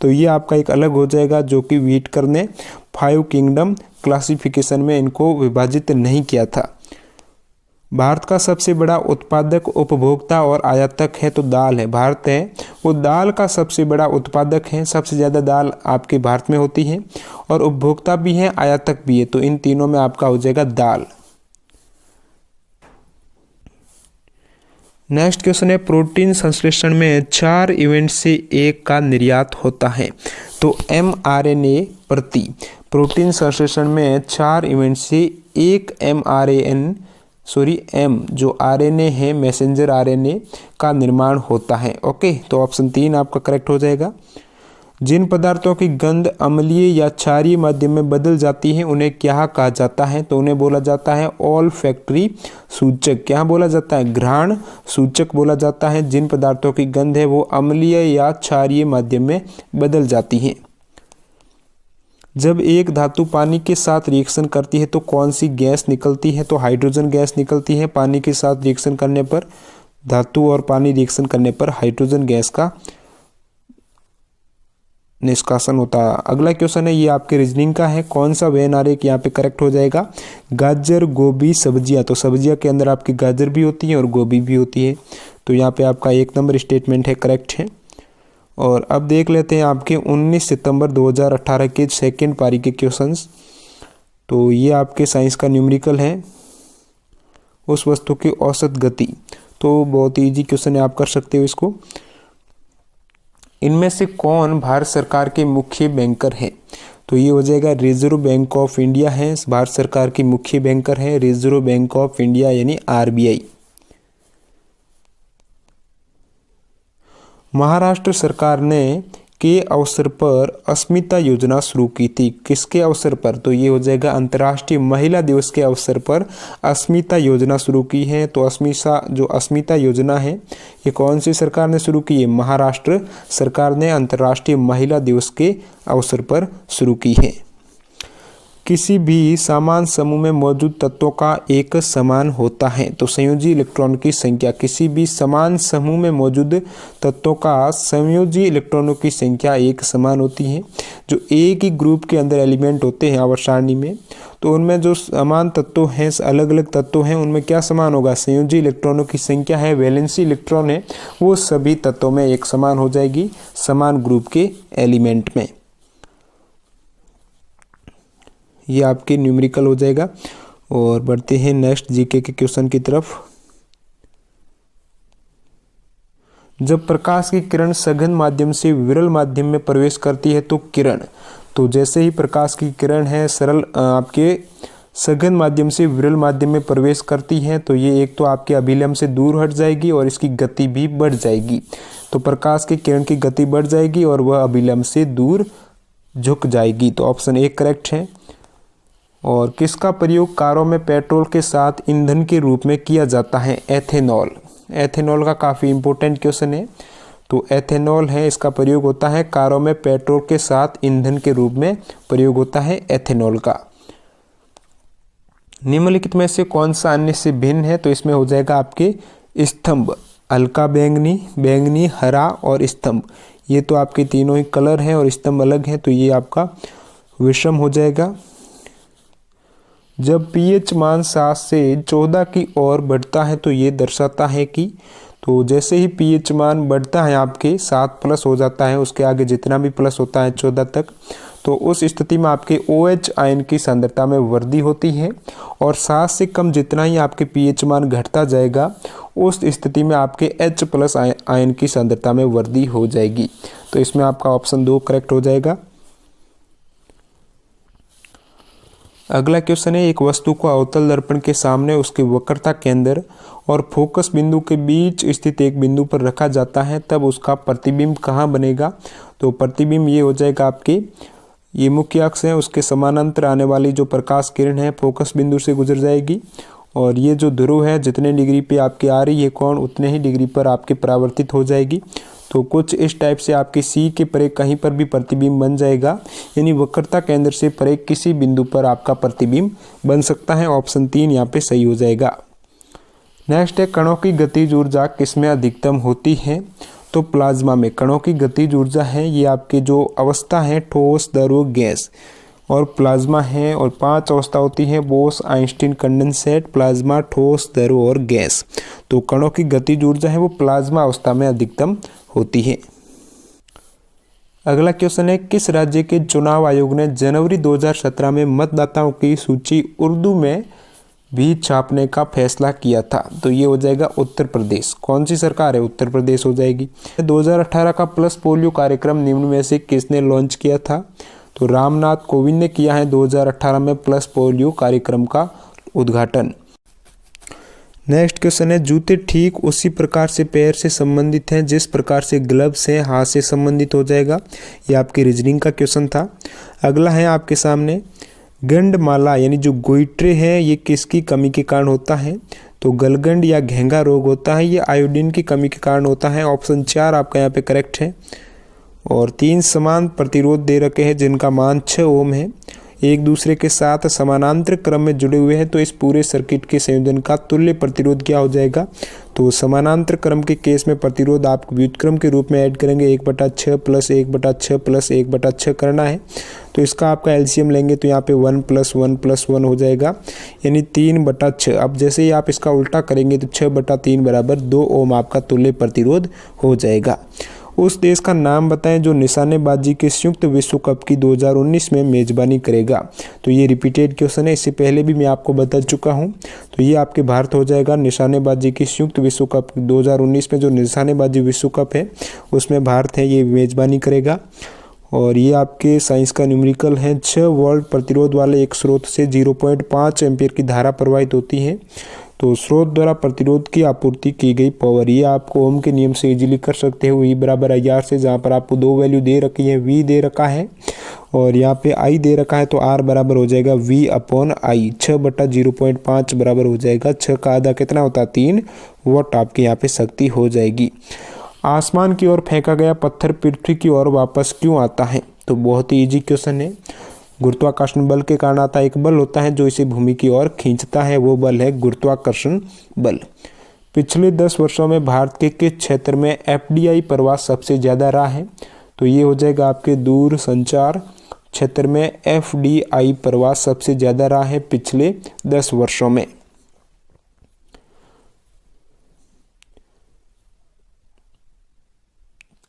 [SPEAKER 1] तो ये आपका एक अलग हो जाएगा जो कि व्हिटकर ने 5 किंगडम क्लासिफिकेशन में इनको विभाजित नहीं किया था। भारत का सबसे बड़ा उत्पादक, उपभोक्ता और आयातक है तो दाल है। भारत है वो दाल का सबसे बड़ा उत्पादक है, सबसे ज़्यादा दाल आपके भारत में होती है और उपभोक्ता भी है, आयातक भी है। तो इन तीनों में आपका हो जाएगा दाल। नेक्स्ट क्वेश्चन है प्रोटीन संश्लेषण में 4 इवेंट से 1 का निर्यात होता है। तो mRNA प्रति प्रोटीन संश्लेषण में 4 इवेंट से 1 M जो RNA है मैसेंजर RNA का निर्माण होता है। ओके, तो ऑप्शन 3 आपका करेक्ट हो जाएगा। जिन पदार्थों की गंध अम्लीय या क्षारीय माध्यम में बदल जाती है उन्हें क्या कहा जाता है? तो उन्हें बोला जाता है ऑल्फैक्टरी सूचक। क्या बोला जाता है? घ्राण सूचक बोला जाता है। जिन पदार्थों की गंध है वो अम्लीय या क्षारीय माध्यम में बदल जाती है। जब एक धातु पानी के साथ रिएक्शन करती है तो कौन सी गैस निकलती है? तो हाइड्रोजन गैस निकलती है। पानी के साथ रिएक्शन करने पर, धातु और पानी रिएक्शन करने पर हाइड्रोजन गैस का निष्कासन होता है। अगला क्वेश्चन है ये आपके रीजनिंग का है। कौन सा वेन आरेख यहाँ पे करेक्ट हो जाएगा? गाजर, गोभी, सब्जियां। तो सब्जियां के अंदर आपकी गाजर भी होती है और गोभी भी होती है। तो यहाँ पे आपका 1 नंबर स्टेटमेंट है, करेक्ट है। और अब देख लेते हैं आपके 19 सितंबर 2018 के सेकेंड पारी के क्वेश्चंस। तो ये आपके साइंस का न्यूमेरिकल है, उस वस्तु की औसत गति। तो बहुत ईजी क्वेश्चन है, आप कर सकते हो इसको। इनमें से कौन भारत सरकार के मुख्य बैंकर है? तो ये हो जाएगा रिजर्व बैंक ऑफ इंडिया है, भारत सरकार की मुख्य बैंकर है रिजर्व बैंक ऑफ इंडिया यानी RBI। महाराष्ट्र सरकार ने के अवसर पर अस्मिता योजना शुरू की थी। किसके अवसर पर? तो ये हो जाएगा अंतर्राष्ट्रीय महिला दिवस के अवसर पर अस्मिता योजना शुरू की है। तो अस्मिता योजना है ये कौन सी सरकार ने शुरू की है? महाराष्ट्र सरकार ने अंतर्राष्ट्रीय महिला दिवस के अवसर पर शुरू की है। किसी भी समान समूह में मौजूद तत्वों का एक समान होता है। तो संयोजी इलेक्ट्रॉनों की संख्या, किसी भी समान समूह में मौजूद तत्वों का संयोजी इलेक्ट्रॉनों की संख्या एक समान होती है। जो एक ही ग्रुप के अंदर एलिमेंट होते हैं आवर्त सारणी में, तो उनमें जो समान तत्व हैं, अलग अलग तत्व हैं, उनमें क्या समान होगा, संयोजी इलेक्ट्रॉनों की संख्या है, वैलेंसी इलेक्ट्रॉन है, वो सभी तत्वों में एक समान हो जाएगी समान ग्रुप के एलिमेंट में। ये आपके न्यूमेरिकल हो जाएगा। और बढ़ते हैं नेक्स्ट जीके के क्वेश्चन की तरफ। जब प्रकाश की किरण सघन माध्यम से विरल माध्यम में प्रवेश करती है तो किरण, तो जैसे ही प्रकाश की किरण है सरल आपके सघन माध्यम से विरल माध्यम में प्रवेश करती है, तो ये एक तो आपके अभिलंब से दूर हट जाएगी और इसकी गति भी बढ़ जाएगी। तो प्रकाश की किरण की गति बढ़ जाएगी और वह अभिलंब से दूर झुक जाएगी। तो ऑप्शन ए करेक्ट है। और किसका प्रयोग कारों में पेट्रोल के साथ ईंधन के रूप में किया जाता है, एथेनॉल। एथेनॉल का काफ़ी इंपॉर्टेंट क्वेश्चन है। तो एथेनॉल है, इसका प्रयोग होता है कारों में पेट्रोल के साथ ईंधन के रूप में प्रयोग होता है एथेनॉल का। निम्नलिखित में से कौन सा अन्य से भिन्न है, तो इसमें हो जाएगा आपके स्तंभ, हल्का बैंगनी, बैंगनी, हरा और स्तंभ। ये तो आपके तीनों ही कलर हैं और स्तंभ अलग हैं, तो ये आपका विषम हो जाएगा। जब pH मान 7 से 14 की ओर बढ़ता है तो ये दर्शाता है कि, तो जैसे ही pH मान बढ़ता है आपके 7 प्लस हो जाता है, उसके आगे जितना भी प्लस होता है 14 तक, तो उस स्थिति में आपके OH आयन की सांद्रता में वृद्धि होती है। और 7 से कम जितना ही आपके pH मान घटता जाएगा, उस स्थिति में आपके H प्लस आयन की सांद्रता में वृद्धि हो जाएगी। तो इसमें आपका ऑप्शन 2 करेक्ट हो जाएगा। अगला क्वेश्चन है, एक वस्तु को अवतल दर्पण के सामने उसके वक्रता केंद्र और फोकस बिंदु के बीच स्थित एक बिंदु पर रखा जाता है, तब उसका प्रतिबिंब कहाँ बनेगा। तो प्रतिबिंब ये हो जाएगा आपके, ये मुख्य अक्ष है, उसके समानांतर आने वाली जो प्रकाश किरण है फोकस बिंदु से गुजर जाएगी। और ये जो ध्रुव है, जितने डिग्री पे आपकी आ रही है कोण, उतने ही डिग्री पर आपके परावर्तित हो जाएगी। तो कुछ इस टाइप से आपके सी के परे कहीं पर भी प्रतिबिंब बन जाएगा, यानी वक्रता केंद्र से परे किसी बिंदु पर आपका प्रतिबिंब बन सकता है। ऑप्शन 3 यहाँ पे सही हो जाएगा। नेक्स्ट है, कणों की गतिज ऊर्जा किसमें अधिकतम होती है, तो प्लाज्मा में। कणों की गतिज ऊर्जा है, ये आपके जो अवस्था है ठोस, द्रव, गैस और प्लाज्मा है। और 5 अवस्था होती है, बोस, आइंस्टीन, कंडेंसेट, प्लाज्मा, ठोस, द्रव और गैस। तो कणों की गतिज ऊर्जा है वो प्लाज्मा अवस्था में अधिकतम होती है। अगला क्वेश्चन है, किस राज्य के चुनाव आयोग ने जनवरी 2017 में मतदाताओं की सूची उर्दू में भी छापने का फैसला किया था। तो ये हो जाएगा उत्तर प्रदेश। कौन सी सरकार है, उत्तर प्रदेश हो जाएगी। 2018 का प्लस पोलियो कार्यक्रम निम्न में से किसने लॉन्च किया था, तो रामनाथ कोविंद ने किया है 2018 में प्लस पोलियो कार्यक्रम का उद्घाटन। नेक्स्ट क्वेश्चन है, जूते ठीक उसी प्रकार से पैर से संबंधित हैं जिस प्रकार से ग्लव्स हैं हाथ से संबंधित हो जाएगा। ये आपकी रीजनिंग का क्वेश्चन था। अगला है आपके सामने, गंडमाला यानी जो गोइट्रे है ये किसकी कमी के कारण होता है, तो गलगंड या घेंगा रोग होता है, ये आयोडीन की कमी के कारण होता है। ऑप्शन 4 आपका यहाँ पे करेक्ट है। और 3 समान प्रतिरोध दे रखे हैं जिनका मान 6 ओम है, एक दूसरे के साथ समानांतर क्रम में जुड़े हुए हैं, तो इस पूरे सर्किट के संयोजन का तुल्य प्रतिरोध क्या हो जाएगा। तो समानांतर क्रम के केस में प्रतिरोध आप व्युत्क्रम के रूप में ऐड करेंगे, 1/6 + 1/6 + 1/6 करना है। तो इसका आपका एलसीएम लेंगे तो यहाँ पे 1 + 1 + 1 हो जाएगा, यानी 3/6। अब जैसे ही आप इसका उल्टा करेंगे तो 6/3 बराबर 2 ओम आपका तुल्य प्रतिरोध हो जाएगा। उस देश का नाम बताएं जो निशानेबाजी के संयुक्त विश्व कप की 2019 में मेजबानी करेगा। तो ये रिपीटेड क्वेश्चन है, इससे पहले भी मैं आपको बता चुका हूँ। तो ये आपके भारत हो जाएगा। निशानेबाजी की संयुक्त विश्व कप 2019 में जो निशानेबाजी विश्व कप है उसमें भारत है, ये मेजबानी करेगा। और ये आपके साइंस का न्यूमेरिकल है, 6 वोल्ट प्रतिरोध वाले एक स्रोत से 0.5 एम्पीयर की धारा प्रवाहित होती है। तो स्रोत द्वारा प्रतिरोध की आपूर्ति की गई पावर, ये आपको ओम के नियम से इजीली कर सकते हो। E बराबर IR से, जहाँ पर आपको 2 वैल्यू दे रखी है, V दे रखा है और यहाँ पे I दे रखा है, तो R बराबर हो जाएगा V/I। 6/0.5 बराबर हो जाएगा, 6 का आधा कितना होता है 3 वाट आपके यहाँ पे शक्ति हो जाएगी। आसमान की ओर फेंका गया पत्थर पृथ्वी की ओर वापस क्यों आता है, तो बहुत ही ईजी क्वेश्चन है। गुरुत्वाकर्षण बल के कारण आता है। एक बल होता है जो इसे भूमि की ओर खींचता है, वो बल है गुरुत्वाकर्षण बल। पिछले 10 वर्षों में भारत के किस क्षेत्र में FDI प्रवाह सबसे ज़्यादा रहा है? तो ये हो जाएगा आपके दूर संचार क्षेत्र में FDI प्रवाह सबसे ज़्यादा रहा है पिछले 10 वर्षों में।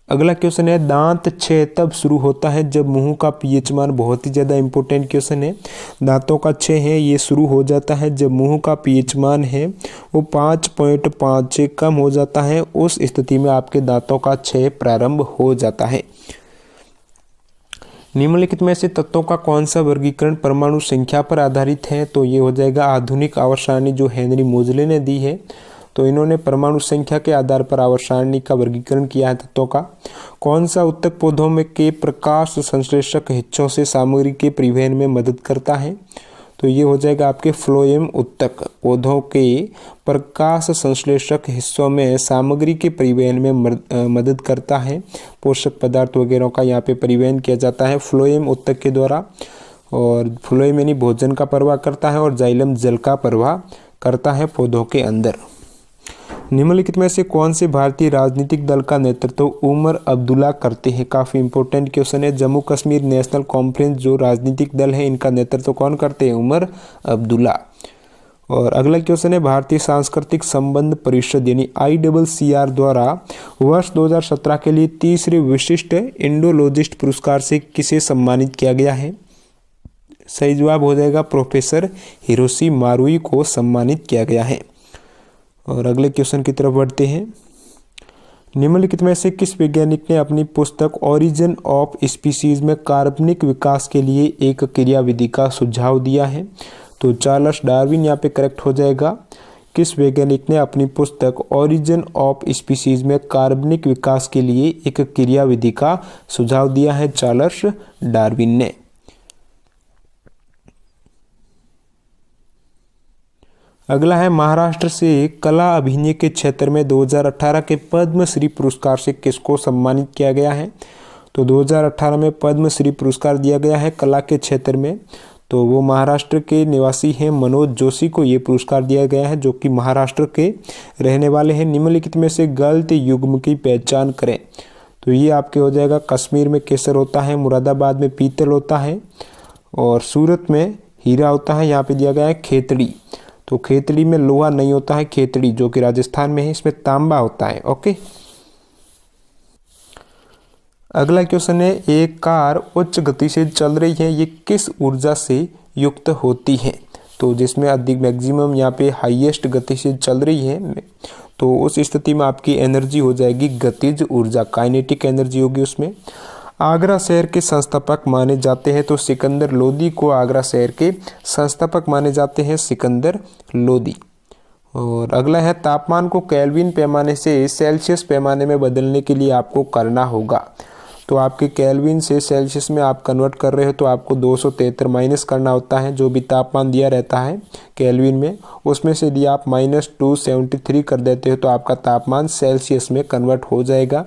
[SPEAKER 1] अगला क्वेश्चन है, दांत क्षय तब शुरू होता है जब मुंह का पीएच मान, बहुत ही ज़्यादा इंपॉर्टेंट क्वेश्चन है। दांतों का क्षय है ये शुरू हो जाता है जब मुंह का पीएच मान है वो 5.5 से कम हो जाता है, उस स्थिति में आपके दांतों का क्षय प्रारंभ हो जाता है। निम्नलिखित में से तत्वों का कौन सा वर्गीकरण परमाणु संख्या पर आधारित है? तो ये हो जाएगा आधुनिक आवर्त सारणी जो हेनरी मोजले ने दी है। तो इन्होंने परमाणु संख्या के आधार पर आवर्त सारणी का वर्गीकरण किया है तत्वों का। कौन सा उत्तक पौधों में के प्रकाश संश्लेषक हिस्सों से सामग्री के परिवहन में मदद करता है? तो ये हो जाएगा आपके फ्लोएम उत्तक पौधों के प्रकाश संश्लेषक हिस्सों में सामग्री के परिवहन में मदद करता है। पोषक पदार्थ वगैरह का यहाँ पे परिवहन किया जाता है फ्लोएम उत्तक के द्वारा। और फ्लोएम यानी भोजन का प्रवाह करता है और जाइलम जल का प्रवाह करता है पौधों के अंदर। निम्नलिखित में से कौन से भारतीय राजनीतिक दल का नेतृत्व उमर अब्दुल्ला करते हैं? काफ़ी इंपॉर्टेंट क्वेश्चन है। जम्मू कश्मीर नेशनल कॉन्फ्रेंस जो राजनीतिक दल है इनका नेतृत्व कौन करते हैं? उमर अब्दुल्ला। और अगला क्वेश्चन है, भारतीय सांस्कृतिक संबंध परिषद यानी ICCR द्वारा वर्ष 2017 के लिए तीसरे विशिष्ट इंडोलॉजिस्ट पुरस्कार से किसे सम्मानित किया गया है? सही जवाब हो जाएगा प्रोफेसर हिरोशी मारुई को सम्मानित किया गया है। और अगले क्वेश्चन की तरफ बढ़ते हैं। निम्नलिखित में से किस वैज्ञानिक ने अपनी पुस्तक ओरिजिन ऑफ स्पीसीज में कार्बनिक विकास के लिए एक क्रियाविधि का सुझाव दिया है? तो चार्ल्स डार्विन यहाँ पे करेक्ट हो जाएगा। किस वैज्ञानिक ने अपनी पुस्तक ओरिजिन ऑफ स्पीसीज में कार्बनिक विकास के लिए एक क्रियाविधि का सुझाव दिया है? चार्ल्स डार्विन ने। अगला है, महाराष्ट्र से कला अभिनय के क्षेत्र में 2018 के पद्मश्री पुरस्कार से किसको सम्मानित किया गया है? तो 2018 में पद्मश्री पुरस्कार दिया गया है कला के क्षेत्र में, तो वो महाराष्ट्र के निवासी हैं मनोज जोशी को ये पुरस्कार दिया गया है जो कि महाराष्ट्र के रहने वाले हैं। निम्नलिखित में से गलत युग्म की पहचान करें। तो ये आपके हो जाएगा कश्मीर में केसर होता है, मुरादाबाद में पीतल होता है और सूरत में हीरा होता है। यहाँ पे दिया गया है खेतड़ी, तो खेतड़ी में लोहा नहीं होता है, खेतड़ी जो कि राजस्थान में है इसमें तांबा होता है। ओके, अगला क्वेश्चन है, एक कार उच्च गति से चल रही है, ये किस ऊर्जा से युक्त होती है? तो जिसमें अधिक मैक्सिमम यहाँ पे हाईएस्ट गति से चल रही है तो उस स्थिति में आपकी एनर्जी हो जाएगी गतिज ऊर्जा, काइनेटिक एनर्जी होगी उसमें। आगरा शहर के संस्थापक माने जाते हैं तो सिकंदर लोदी को आगरा शहर के संस्थापक माने जाते हैं, सिकंदर लोदी। और अगला है, तापमान को केल्विन पैमाने से सेल्सियस पैमाने में बदलने के लिए आपको करना होगा। तो आपके केल्विन से सेल्सियस में आप कन्वर्ट कर रहे हो तो आपको 273 माइनस करना होता है। जो भी तापमान दिया रहता है केल्विन में उसमें से यदि आप -273 कर देते हो तो आपका तापमान सेल्सियस में कन्वर्ट हो जाएगा।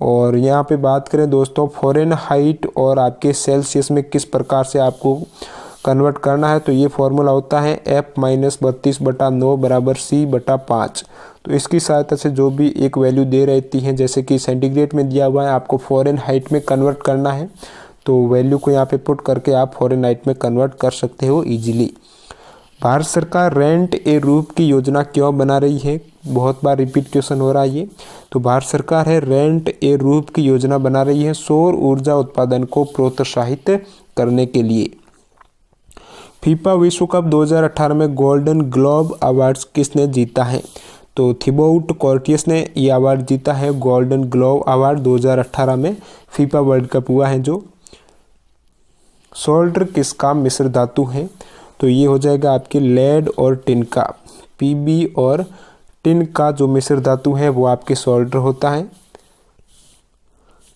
[SPEAKER 1] और यहाँ पे बात करें दोस्तों फ़ारेनहाइट और आपके सेल्सियस में किस प्रकार से आपको कन्वर्ट करना है, तो ये फॉर्मूला होता है F-32/9 बराबर C/5। तो इसकी सहायता से जो भी एक वैल्यू दे रहती है, जैसे कि सेंटीग्रेड में दिया हुआ है, आपको फ़ारेनहाइट में कन्वर्ट करना है तो वैल्यू को यहाँ पे पुट करके आप फ़ारेनहाइट में कन्वर्ट कर सकते हो ईजिली। भारत सरकार रेंट ए रूफ की योजना क्यों बना रही है? बहुत बार रिपीट क्वेश्चन हो रहा है ये। तो भारत सरकार है रेंट ए रूफ की योजना बना रही है सौर ऊर्जा उत्पादन को प्रोत्साहित करने के लिए। फीफा विश्व कप 2018 में गोल्डन ग्लोब अवार्ड्स किसने जीता है? तो थिबाउट कॉर्टियस ने ये अवार्ड जीता है, गोल्डन ग्लोब अवार्ड 2018 में फीफा वर्ल्ड कप हुआ है जो। सोल्डर किसका मिश्र धातु है? तो ये हो जाएगा आपके लेड और टिन का, पीबी और टिन का जो मिश्र धातु है वो आपके सोल्डर होता है।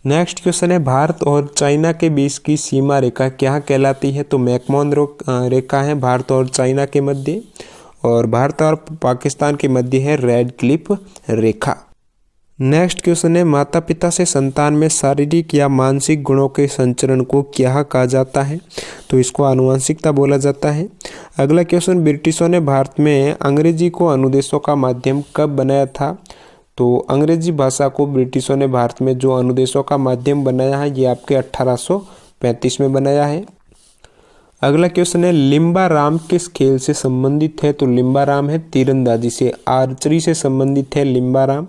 [SPEAKER 1] नेक्स्ट क्वेश्चन है, भारत और चाइना के बीच की सीमा रेखा क्या कहलाती है? तो मैकमोहन रेखा है भारत और चाइना के मध्य, और भारत और पाकिस्तान के मध्य है रेड क्लिफ रेखा। नेक्स्ट क्वेश्चन है, माता पिता से संतान में शारीरिक या मानसिक गुणों के संचरण को क्या कहा जाता है? तो इसको आनुवंशिकता बोला जाता है। अगला क्वेश्चन, ब्रिटिशों ने भारत में अंग्रेजी को अनुदेशों का माध्यम कब बनाया था? तो अंग्रेजी भाषा को ब्रिटिशों ने भारत में जो अनुदेशों का माध्यम बनाया है ये आपके 1835 में बनाया है। अगला क्वेश्चन है, लिम्बा राम किस खेल से संबंधित है? तो लिम्बा राम है तीरंदाजी से, आर्चरी से संबंधित है लिम्बा राम।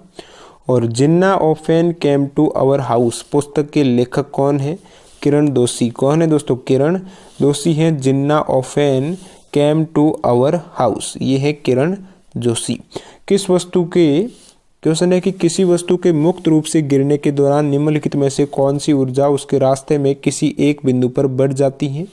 [SPEAKER 1] और Jinnah often came to our house पुस्तक के लेखक कौन है? किरण दोषी। कौन है दोस्तों? किरण दोषी है। Jinnah often came to our house, ये है किरण जोशी। किस वस्तु के क्वेश्चन है कि किसी वस्तु के मुक्त रूप से गिरने के दौरान निम्नलिखित में से कौन सी ऊर्जा उसके रास्ते में किसी एक बिंदु पर बढ़ जाती है?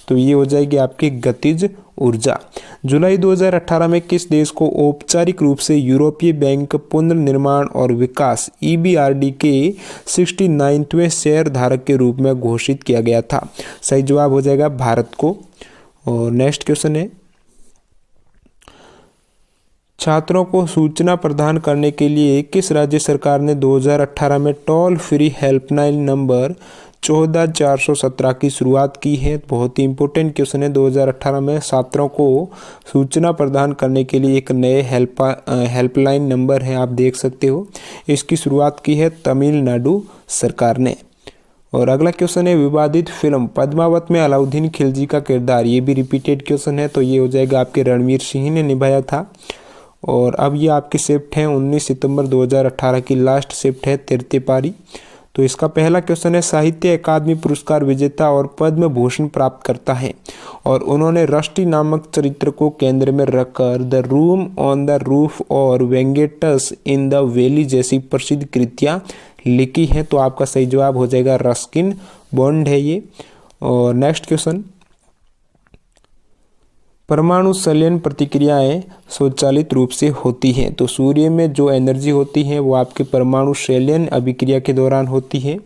[SPEAKER 1] तो ये हो जाएगी आपकी गतिज ऊर्जा। जुलाई 2018 में किस देश को औपचारिक रूप से यूरोपीय बैंक पुनर्निर्माण और विकास EBRD के 69वें शेयर धारक के रूप में घोषित किया गया था? सही जवाब हो जाएगा भारत को। और नेक्स्ट क्वेश्चन है, छात्रों को सूचना प्रदान करने के लिए किस राज्य सरकार ने 2018 में टोल फ्री हेल्पलाइन नंबर 14417 की शुरुआत की है? बहुत ही इंपॉर्टेंट क्वेश्चन है। 2018 में छात्रों को सूचना प्रदान करने के लिए एक नए हेल्पलाइन नंबर है, आप देख सकते हो। इसकी शुरुआत की है तमिलनाडु सरकार ने। और अगला क्वेश्चन है, विवादित फिल्म पद्मावत में अलाउद्दीन खिलजी का किरदार, ये भी रिपीटेड क्वेश्चन है, तो ये हो जाएगा आपके रणवीर सिंह ने निभाया था। और अब ये आपकी शिफ्ट है 19 सितंबर 2018 की लास्ट शिफ्ट है तृतीय पारी। तो इसका पहला क्वेश्चन है, साहित्य अकादमी पुरस्कार विजेता और पद्म भूषण प्राप्त करता है और उन्होंने रष्टि नामक चरित्र को केंद्र में रखकर the room on the roof और वेंगेटस इन द वैली जैसी प्रसिद्ध कृतियां लिखी हैं? तो आपका सही जवाब हो जाएगा रस्किन बॉन्ड है ये। और नेक्स्ट क्वेश्चन, परमाणु संलयन प्रतिक्रियाएं स्वचालित रूप से होती हैं। तो सूर्य में जो एनर्जी होती है वो आपके परमाणु संलयन अभिक्रिया के दौरान होती है।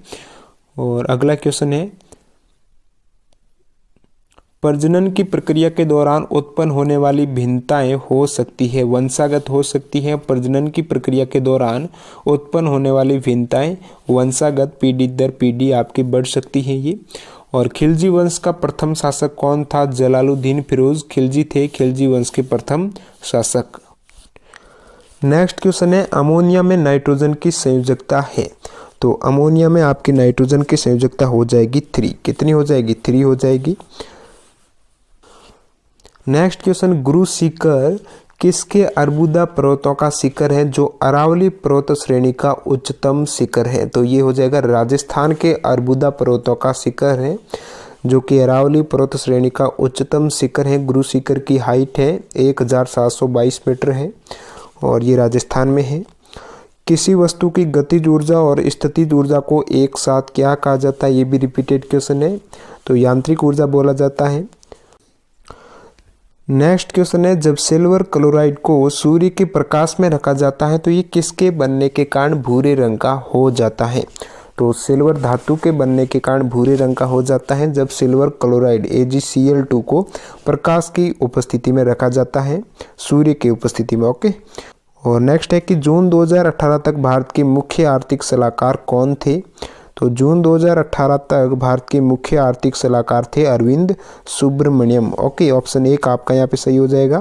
[SPEAKER 1] और अगला क्वेश्चन है, प्रजनन की प्रक्रिया के दौरान उत्पन्न होने वाली भिन्नताएं हो सकती है, वंशागत हो सकती है। प्रजनन की प्रक्रिया के दौरान उत्पन्न होने वाली भिन्नताएं वंशागत पीढ़ी दर पीढ़ी आपकी बढ़ सकती है ये। और खिलजी वंश का प्रथम शासक कौन था? जलालुद्दीन फिरोज खिलजी थे खिलजी वंश के प्रथम शासक। नेक्स्ट क्वेश्चन है, अमोनिया में नाइट्रोजन की संयोजकता है? तो अमोनिया में आपकी नाइट्रोजन की संयोजकता हो जाएगी 3। कितनी हो जाएगी? 3 हो जाएगी। नेक्स्ट क्वेश्चन, गुरु शिखर किसके अर्बुदा पर्वतों का शिखर है जो अरावली पर्वत श्रेणी का उच्चतम शिखर है? तो ये हो जाएगा राजस्थान के अर्बुदा पर्वतों का शिखर है जो कि अरावली पर्वत श्रेणी का उच्चतम शिखर है। गुरु शिखर की हाइट है 1722 मीटर है और ये राजस्थान में है। किसी वस्तु की गतिज ऊर्जा और स्थितिज ऊर्जा को एक साथ क्या कहा जाता है? ये भी रिपीटेड क्वेश्चन है, तो यांत्रिक ऊर्जा बोला जाता है। नेक्स्ट क्वेश्चन है, जब सिल्वर क्लोराइड को सूर्य के प्रकाश में रखा जाता है तो ये किसके बनने के कारण भूरे रंग का हो जाता है? तो सिल्वर धातु के बनने के कारण भूरे रंग का हो जाता है जब सिल्वर क्लोराइड AgCl2 को प्रकाश की उपस्थिति में रखा जाता है, सूर्य की उपस्थिति में। ओके। और नेक्स्ट है कि जून 2018 तक भारत के मुख्य आर्थिक सलाहकार कौन थे? तो जून 2018 तक भारत के मुख्य आर्थिक सलाहकार थे अरविंद सुब्रमण्यम। ओके, ऑप्शन 1 आपका यहाँ पे सही हो जाएगा।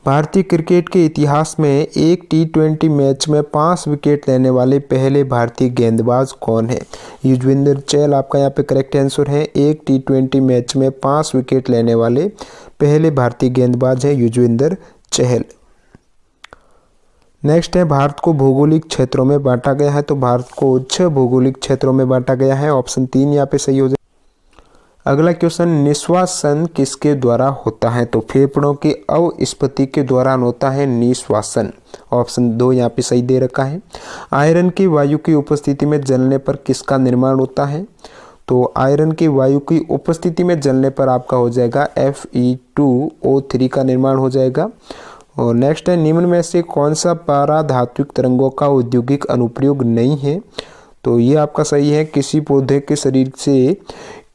[SPEAKER 1] भारतीय क्रिकेट के इतिहास में एक T20 मैच में 5 विकेट लेने वाले पहले भारतीय गेंदबाज कौन है? युजवेंद्र चहल आपका यहाँ पे करेक्ट आंसर है। एक T20 मैच में 5 विकेट लेने वाले पहले भारतीय गेंदबाज है युजवेंद्र चहल। नेक्स्ट है, भारत को भौगोलिक क्षेत्रों में बांटा गया है? तो भारत को 6 भौगोलिक क्षेत्रों में बांटा गया है। ऑप्शन 3 यहाँ पे सही हो जाए। अगला क्वेश्चन, निश्वासन किसके द्वारा होता है? तो फेफड़ों की अवस्फीति के दौरान होता है निश्वासन। ऑप्शन 2 यहाँ पे सही दे रखा है। आयरन की वायु की उपस्थिति में जलने पर किसका निर्माण होता है? तो आयरन की वायु की उपस्थिति में जलने पर आपका हो जाएगा Fe2O3 का निर्माण हो जाएगा। और नेक्स्ट है, निम्न में से कौन सा पाराधात्विक तरंगों का औद्योगिक अनुप्रयोग नहीं है? तो ये आपका सही है। किसी पौधे के शरीर से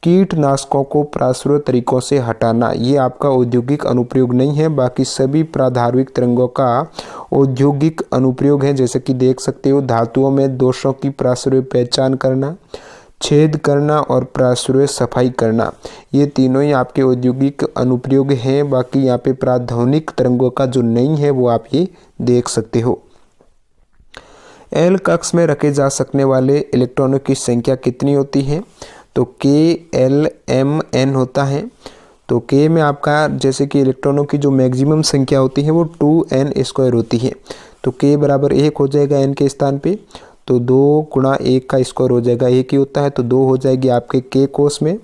[SPEAKER 1] कीटनाशकों को प्राकृतिक तरीकों से हटाना, ये आपका औद्योगिक अनुप्रयोग नहीं है। बाकी सभी प्राधार्विक तरंगों का औद्योगिक अनुप्रयोग है। जैसे कि देख सकते हो, धातुओं में दोषों की प्राकृतिक पहचान करना, छेद करना और प्राकृतिक सफाई करना, ये तीनों ही आपके औद्योगिक अनुप्रयोग हैं। बाकी यहाँ पे प्राध्वनिक तरंगों का जो नहीं है वो आप ये देख सकते हो। एल कक्ष में रखे जा सकने वाले इलेक्ट्रॉनों की संख्या कितनी होती है? तो K-L-M-N होता है। तो K में आपका जैसे कि इलेक्ट्रॉनों की जो मैक्सिमम संख्या होती है वो 2n² होती है। तो K बराबर 1 हो जाएगा n के स्थान पे, तो 2 गुणा 1 का स्क्वायर हो जाएगा 1 ही होता है, तो 2 हो जाएगी आपके K कोष में।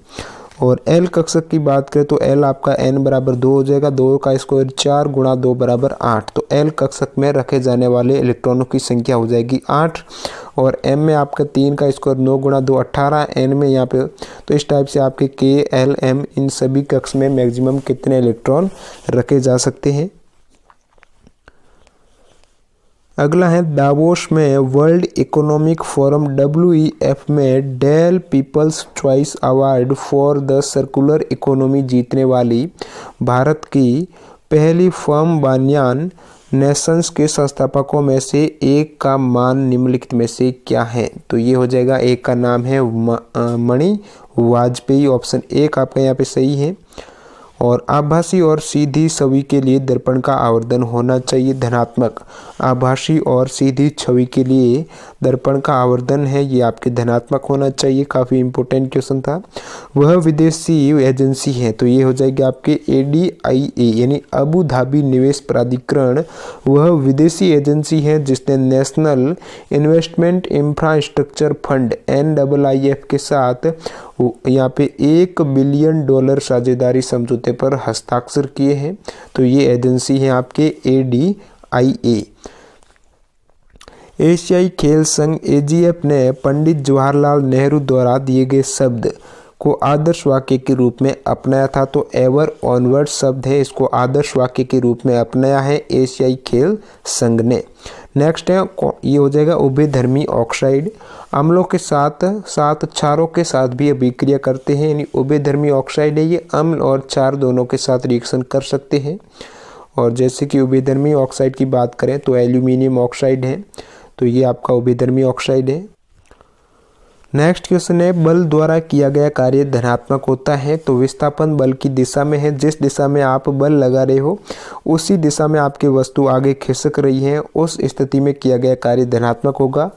[SPEAKER 1] और L कक्षक की बात करें तो L आपका n बराबर 2 हो जाएगा, 2 का स्क्वायर 4 गुणा 2 बराबर 8। तो L कक्षक में रखे जाने वाले इलेक्ट्रॉनों की संख्या हो जाएगी 8। और M में आपका 3 का स्क्वायर 9 गुणा 2 18, N में यहाँ पे तो इस टाइप से आपके K, L, M इन सभी कक्ष में मैक्सिमम कितने इलेक्ट्रॉन रखे जा सकते हैं। अगला है दावोस में वर्ल्ड इकोनॉमिक फोरम WEF में Dell People's Choice Award for the circular economy जीतने वाली भारत की पहली फर्म बान्यान नेशंस के संस्थापकों में से एक का मान निम्नलिखित में से क्या है? तो ये हो जाएगा, एक का नाम है मणि वाजपेयी, ऑप्शन 1 आपका यहाँ पे सही है। और आभासी और सीधी छवि के लिए दर्पण का आवर्धन होना चाहिए धनात्मक। आभासी और सीधी छवि के लिए दर्पण का आवर्धन है ये आपके धनात्मक होना चाहिए। काफ़ी इंपॉर्टेंट क्वेश्चन था। वह विदेशी एजेंसी है, तो ये हो जाएगी आपके ADIA यानी अबू धाबी निवेश प्राधिकरण। वह विदेशी एजेंसी है जिसने national investment infrastructure fund NIIF के साथ यहाँ पे $1 बिलियन साझेदारी समझौते पर हस्ताक्षर किए हैं। तो ये एजेंसी है आपके ADIA। एशियाई खेल संघ AGF ने पंडित जवाहरलाल नेहरू द्वारा दिए गए शब्द को आदर्श वाक्य के रूप में अपनाया था। तो एवर ऑनवर्ड शब्द है, इसको आदर्श वाक्य के रूप में अपनाया है एशियाई खेल संघ ने। नेक्स्ट है, ये हो जाएगा उभयधर्मी ऑक्साइड। अम्लों के साथ साथ क्षारों के साथ भी अभिक्रिया करते हैं, यानी उभयधर्मी ऑक्साइड है ये, अम्ल और क्षार दोनों के साथ रिएक्शन कर सकते हैं। और जैसे कि उभयधर्मी ऑक्साइड की बात करें तो एल्यूमिनियम ऑक्साइड है, तो ये आपका उभयधर्मी ऑक्साइड है। नेक्स्ट क्वेश्चन है, बल द्वारा किया गया कार्य धनात्मक होता है। तो विस्थापन बल की दिशा में है, जिस दिशा में आप बल लगा रहे हो उसी दिशा में आपकी वस्तु आगे खिसक रही है, उस स्थिति में किया गया कार्य धनात्मक होगा।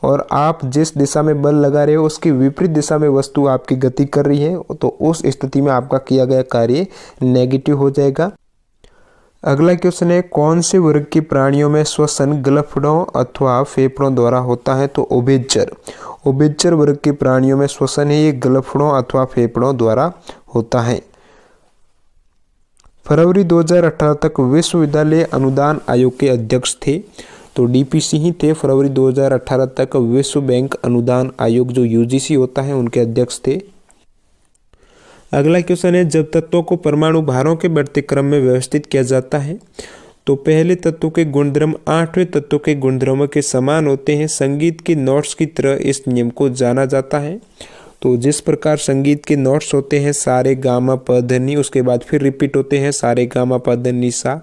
[SPEAKER 1] और आप जिस दिशा में बल लगा रहे हो उसकी विपरीत दिशा में वस्तु आपकी गति कर रही है, तो उस स्थिति में आपका किया गया कार्य नेगेटिव हो जाएगा। अगला क्वेश्चन है, कौन से वर्ग के प्राणियों में श्वसन गलफड़ों अथवा फेफड़ों द्वारा होता है? तो उभयचर। उभयचर वर्ग के प्राणियों में श्वसन है ये गलफड़ों अथवा फेफड़ों द्वारा होता है। फरवरी 2018 तक विश्वविद्यालय अनुदान आयोग के अध्यक्ष थे, तो DPC ही थे। फरवरी 2018 तक विश्व बैंक अनुदान आयोग जो UGC होता है उनके अध्यक्ष थे। अगला क्वेश्चन है, जब तत्वों को परमाणु भारों के बढ़ते क्रम में व्यवस्थित किया जाता है तो पहले तत्व के गुणधर्म 8वें तत्व के गुणधर्मों के समान होते हैं। संगीत के नोट्स की तरह इस नियम को जाना जाता है। तो जिस प्रकार संगीत के नोट्स होते हैं सारे गामा प ध नि, उसके बाद फिर रिपीट होते हैं सारे गामा प ध नि सा,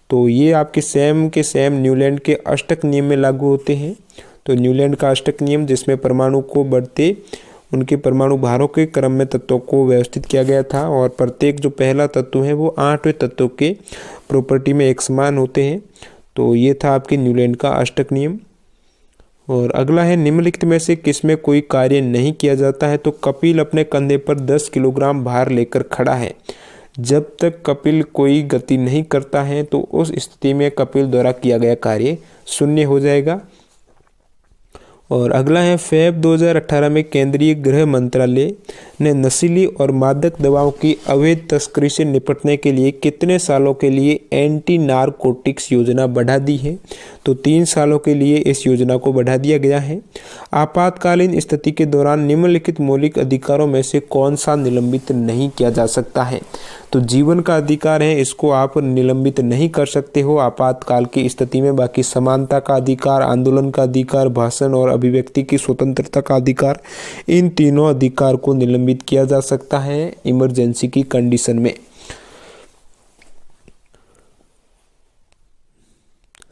[SPEAKER 1] तो ये आपके सेम के सेम न्यूलैंड के अष्टक नियम में लागू होते हैं। तो न्यूलैंड का अष्टक नियम जिसमें परमाणु को बढ़ते उनके परमाणु भारों के क्रम में तत्वों को व्यवस्थित किया गया था, और प्रत्येक जो पहला तत्व है वो 8वें तत्व के प्रॉपर्टी में एक समान होते हैं। तो ये था आपके न्यूलैंड का अष्टक नियम। और अगला है, निम्नलिखित में से किसमें कोई कार्य नहीं किया जाता है? तो कपिल अपने कंधे पर 10 किलोग्राम भार लेकर खड़ा है। जब तक कपिल कोई गति नहीं करता है तो उस स्थिति में कपिल द्वारा किया गया कार्य शून्य हो जाएगा। और अगला है, फेब 2018 में केंद्रीय गृह मंत्रालय ने नशीली और मादक दवाओं की अवैध तस्करी से निपटने के लिए कितने सालों के लिए एंटी नारकोटिक्स योजना बढ़ा दी है? तो 3 सालों के लिए इस योजना को बढ़ा दिया गया है। आपातकालीन स्थिति के दौरान निम्नलिखित मौलिक अधिकारों में से कौन सा निलंबित नहीं किया जा सकता है? तो जीवन का अधिकार है, इसको आप निलंबित नहीं कर सकते हो आपातकाल की स्थिति में। बाकी समानता का अधिकार, आंदोलन का अधिकार, भाषण और अभिव्यक्ति की स्वतंत्रता का अधिकार। इन तीनों अधिकार को निलंबित किया जा सकता है इमरजेंसी की कंडीशन में।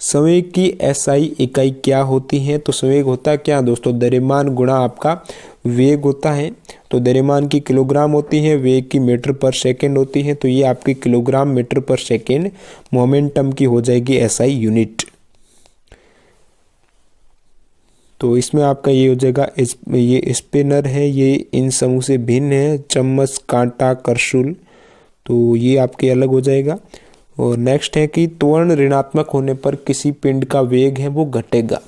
[SPEAKER 1] संवेग की एसआई इकाई क्या होती है? तो संवेग होता है क्या दोस्तों? द्रव्यमान गुणा आपका वेग होता है। तो द्रव्यमान की किलोग्राम होती है, वेग की मीटर पर सेकंड होती है। तो ये आपकी किलोग्राम मीटर पर सेकंड मोमेंटम की हो जाएगी एसआई यूनिट। तो इसमें आपका ये हो जाएगा, ये स्पिनर है, ये इन समूह से भिन्न है, चम्मच, कांटा, करशूल, तो ये आपके अलग हो जाएगा। और नेक्स्ट है कि त्वरण ऋणात्मक होने पर किसी पिंड का वेग है वो घटेगा।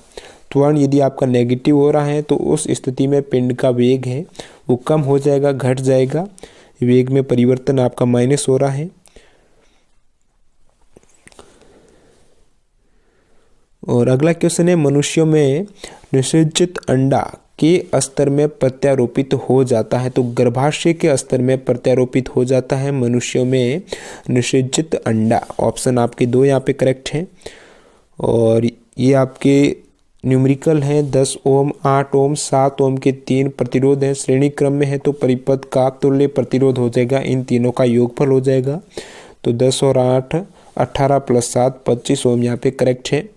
[SPEAKER 1] त्वरण यदि आपका नेगेटिव हो रहा है तो उस स्थिति में पिंड का वेग है वो कम हो जाएगा, घट जाएगा। वेग में परिवर्तन आपका माइनस हो रहा है। और अगला क्वेश्चन है, मनुष्यों में निषेचित अंडा के स्तर में प्रत्यारोपित हो जाता है। तो गर्भाशय के स्तर में प्रत्यारोपित हो जाता है मनुष्यों में निषेचित अंडा। ऑप्शन आपके 2 यहाँ पे करेक्ट है। और ये आपके न्यूमेरिकल है, 10 ओम, 8 ओम, 7 ओम के 3 प्रतिरोध हैं। श्रेणी क्रम में है तो परिपथ का तुल्य प्रतिरोध हो जाएगा, इन तीनों का योगफल हो जाएगा। तो 10 और 8 18 + 7 25 ओम यहाँ पे करेक्ट है।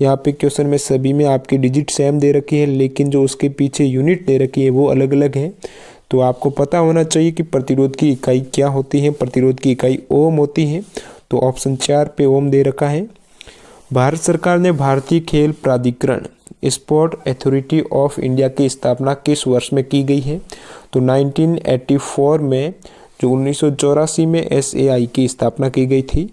[SPEAKER 1] यहाँ पे क्वेश्चन में सभी में आपकी डिजिट सेम दे रखी है, लेकिन जो उसके पीछे यूनिट दे रखी है वो अलग अलग है। तो आपको पता होना चाहिए कि प्रतिरोध की इकाई क्या होती है। प्रतिरोध की इकाई ओम होती है। तो ऑप्शन 4 पे ओम दे रखा है। भारत सरकार ने भारतीय खेल प्राधिकरण स्पोर्ट अथॉरिटी ऑफ इंडिया की स्थापना किस वर्ष में की गई है? तो 1984 में, जो 1984 में SAI की स्थापना की गई थी।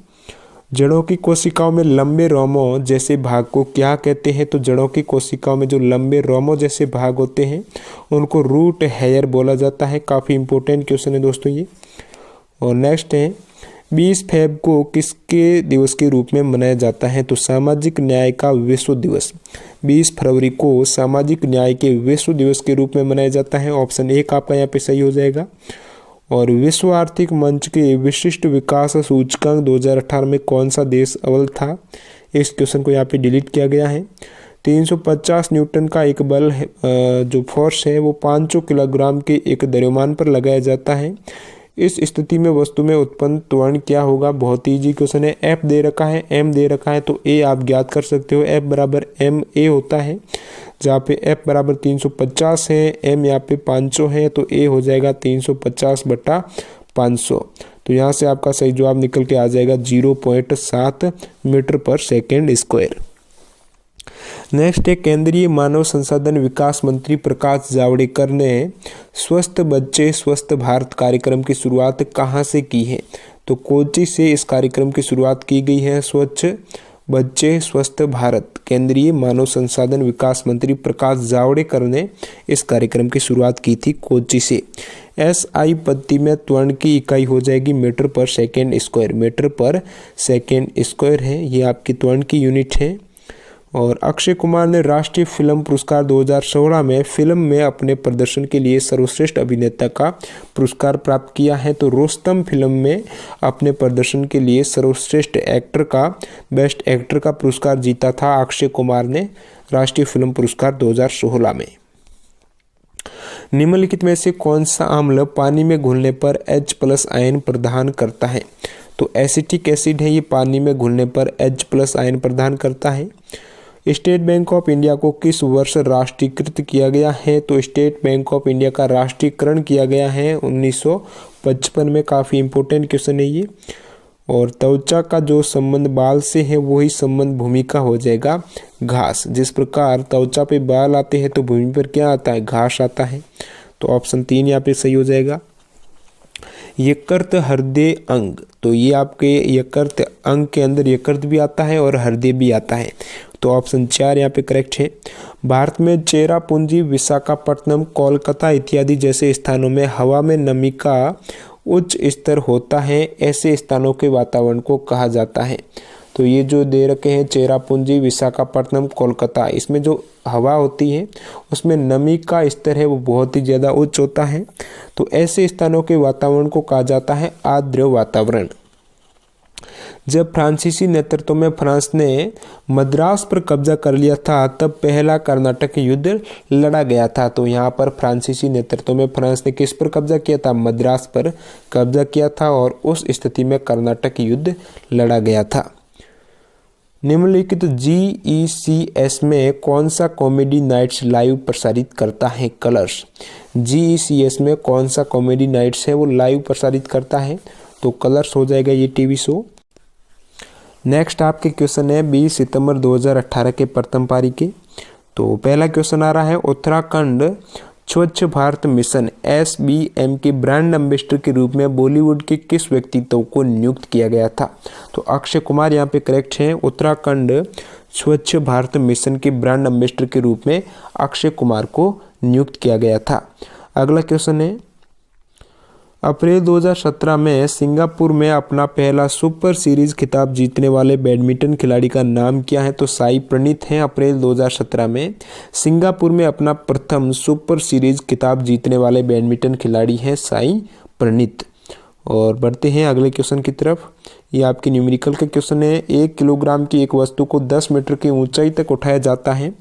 [SPEAKER 1] जड़ों की कोशिकाओं में लंबे रोमों जैसे भाग को क्या कहते हैं? तो जड़ों की कोशिकाओं में जो लंबे रोमों जैसे भाग होते हैं उनको रूट हेयर बोला जाता है। काफ़ी इंपॉर्टेंट क्वेश्चन है दोस्तों ये। और नेक्स्ट है, 20 फेब को किसके दिवस के रूप में मनाया जाता है? तो सामाजिक न्याय का विश्व दिवस। 20 फरवरी को सामाजिक न्याय के विश्व दिवस के रूप में मनाया जाता है। ऑप्शन 1 आपका यहाँ पे सही हो जाएगा। और विश्व आर्थिक मंच के विशिष्ट विकास सूचकांक 2018 में कौन सा देश अव्वल था? इस क्वेश्चन को यहाँ पे डिलीट किया गया है। 350 न्यूटन का एक बल है, जो फोर्स है वो 500 किलोग्राम के एक द्रव्यमान पर लगाया जाता है। इस स्थिति में वस्तु में उत्पन्न त्वरण क्या होगा? बहुत ईजी क्वेश्चन है। F दे रखा है, M दे रखा है, तो A आप ज्ञात कर सकते हो। F बराबर ma होता है, जहाँ पे F बराबर 350 है, M यहाँ पे 500 है, तो A हो जाएगा 350/500। तो यहाँ से आपका सही जवाब निकल के आ जाएगा 0.7 मीटर पर सेकेंड स्क्वायर। नेक्स्ट है, केंद्रीय मानव संसाधन विकास मंत्री प्रकाश जावड़ेकर ने स्वस्थ बच्चे स्वस्थ भारत कार्यक्रम की शुरुआत कहाँ से की है? तो कोच्चि से इस कार्यक्रम की शुरुआत की गई है। स्वच्छ बच्चे स्वस्थ भारत, केंद्रीय मानव संसाधन विकास मंत्री प्रकाश जावड़ेकर ने इस कार्यक्रम की शुरुआत की थी कोच्चि से। SI पद्धति में त्वरण की इकाई हो जाएगी मीटर पर सेकेंड स्क्वायर। मीटर पर सेकेंड स्क्वायर है, ये आपकी त्वरण की यूनिट है। और अक्षय कुमार ने राष्ट्रीय फिल्म पुरस्कार 2016 में फिल्म में अपने प्रदर्शन के लिए सर्वश्रेष्ठ अभिनेता का पुरस्कार प्राप्त किया है। तो रुस्तम फिल्म में अपने प्रदर्शन के लिए सर्वश्रेष्ठ एक्टर का, बेस्ट एक्टर का पुरस्कार जीता था अक्षय कुमार ने राष्ट्रीय फिल्म पुरस्कार 2016 में। निम्नलिखित में से कौन सा अम्ल पानी में घुलने पर H+ आयन प्रदान करता है? तो एसिटिक एसिड है, ये पानी में घुलने पर H+ आयन प्रदान करता है। स्टेट बैंक ऑफ इंडिया को किस वर्ष राष्ट्रीयकृत किया गया है? तो स्टेट बैंक ऑफ इंडिया का राष्ट्रीयकरण किया गया है 1955 में। काफ़ी इंपॉर्टेंट क्वेश्चन है ये। और त्वचा का जो संबंध बाल से है वही संबंध भूमि का हो जाएगा घास। जिस प्रकार त्वचा पे बाल आते हैं तो भूमि पर क्या आता है? घास आता है। तो ऑप्शन 3 यहाँ पे सही हो जाएगा। यकृत हृदय अंग, तो ये आपके यकृत अंग के अंदर यकृत भी आता है और हृदय भी आता है। तो ऑप्शन 4 यहाँ पे करेक्ट है। भारत में चेरापूंजी, विशाखापट्टनम, कोलकाता इत्यादि जैसे स्थानों में हवा में नमी का उच्च स्तर होता है, ऐसे स्थानों के वातावरण को कहा जाता है। तो ये जो दे रखे हैं चेरापूंजी, विशाखापट्टनम, कोलकाता, इसमें जो हवा होती है उसमें नमी का स्तर है वो बहुत ही ज़्यादा उच्च होता है। तो ऐसे स्थानों के वातावरण को कहा जाता है आर्द्र वातावरण। जब फ्रांसीसी नेतृत्व में फ्रांस ने मद्रास पर कब्जा कर लिया था तब पहला कर्नाटक युद्ध लड़ा गया था। तो यहाँ पर फ्रांसीसी नेतृत्व में फ्रांस ने किस पर कब्जा किया था? मद्रास पर कब्जा किया था और उस स्थिति में कर्नाटक युद्ध लड़ा गया था। निम्नलिखित GECS में कौन सा कॉमेडी नाइट्स लाइव प्रसारित करता है? कलर्स। GECS में कौन सा कॉमेडी नाइट्स है वो लाइव प्रसारित करता है? तो कलर्स हो जाएगा ये टीवी शो। नेक्स्ट आपके क्वेश्चन है 20 सितंबर 2018 के प्रथम पारी के। तो पहला क्वेश्चन आ रहा है, उत्तराखंड स्वच्छ भारत मिशन SBM के ब्रांड एम्बेसडर के रूप में बॉलीवुड के किस व्यक्तित्व को नियुक्त किया गया था? तो अक्षय कुमार यहाँ पे करेक्ट है। उत्तराखंड स्वच्छ भारत मिशन के ब्रांड एम्बेसडर के रूप में अक्षय कुमार को नियुक्त किया गया था। अगला क्वेश्चन है, अप्रैल 2017 में सिंगापुर में अपना पहला सुपर सीरीज खिताब जीतने वाले बैडमिंटन खिलाड़ी का नाम क्या है? तो साई प्रणीत हैं। अप्रैल 2017 में सिंगापुर में अपना प्रथम सुपर सीरीज खिताब जीतने वाले बैडमिंटन खिलाड़ी हैं साई प्रणीत। और बढ़ते हैं अगले क्वेश्चन की तरफ। ये आपके न्यूमेरिकल का क्वेश्चन है, 1 किलोग्राम की एक वस्तु को 10 मीटर की ऊंचाई तक उठाया जाता है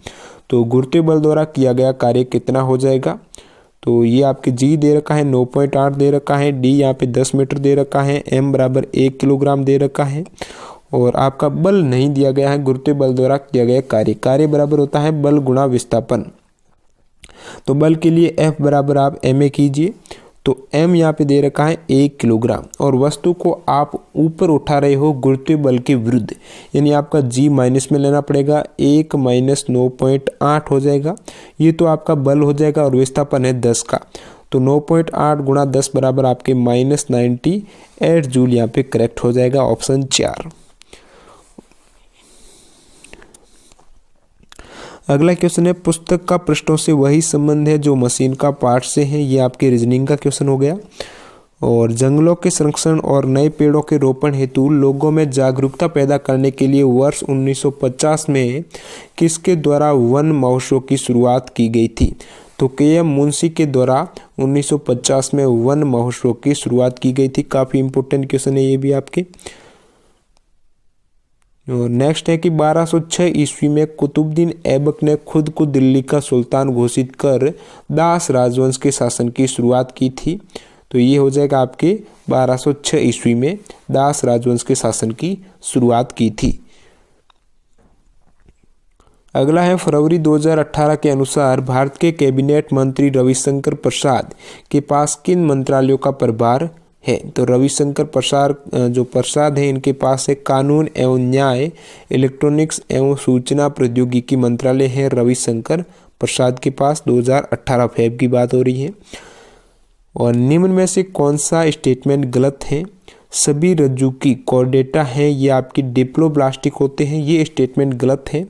[SPEAKER 1] तो गुरुत्वीय बल द्वारा किया गया कार्य कितना हो जाएगा? तो ये आपके G दे रखा है 9.8 दे रखा है, D यहाँ पे 10 मीटर दे रखा है, M बराबर 1 किलोग्राम दे रखा है और आपका बल नहीं दिया गया है। गुरुत्वीय बल द्वारा किया गया कार्य बराबर होता है बल गुणा विस्थापन। तो बल के लिए F बराबर आप ma कीजिए। तो M यहाँ पे दे रखा है 1 किलोग्राम और वस्तु को आप ऊपर उठा रहे हो गुरुत्वीय बल के विरुद्ध, यानी आपका G माइनस में लेना पड़ेगा। 1 माइनस 9.8 हो जाएगा, ये तो आपका बल हो जाएगा और विस्थापन है 10 का। तो 9.8 गुणा 10 बराबर आपके -98 जूल यहाँ पे करेक्ट हो जाएगा, ऑप्शन 4। अगला क्वेश्चन है, पुस्तक का पृष्ठों से वही संबंध है जो मशीन का पार्ट से है। ये आपके रीजनिंग का क्वेश्चन हो गया। और जंगलों के संरक्षण और नए पेड़ों के रोपण हेतु लोगों में जागरूकता पैदा करने के लिए वर्ष 1950 में किसके द्वारा वन महोत्सव की शुरुआत की गई थी? तो KM मुंशी के द्वारा 1950 में वन महोत्सव की शुरुआत की गई थी। काफ़ी इंपॉर्टेंट क्वेश्चन है ये भी आपके। और नेक्स्ट है कि 1206 ईस्वी में कुतुबुद्दीन ऐबक ने खुद को दिल्ली का सुल्तान घोषित कर दास राजवंश के शासन की शुरुआत की थी। तो ये हो जाएगा आपके 1206 ईस्वी में दास राजवंश के शासन की शुरुआत की थी। अगला है, फरवरी 2018 के अनुसार भारत के कैबिनेट मंत्री रविशंकर प्रसाद के पास किन मंत्रालयों का प्रभार है? तो रविशंकर प्रसाद है, इनके पास है कानून एवं न्याय, इलेक्ट्रॉनिक्स एवं सूचना प्रौद्योगिकी मंत्रालय है रविशंकर प्रसाद के पास। 2018 फेब की बात हो रही है। और निम्न में से कौन सा स्टेटमेंट गलत है? सभी रज्जुकी कॉर्डेटा हैं ये आपकी डिप्लोब्लास्टिक होते हैं, ये स्टेटमेंट गलत है।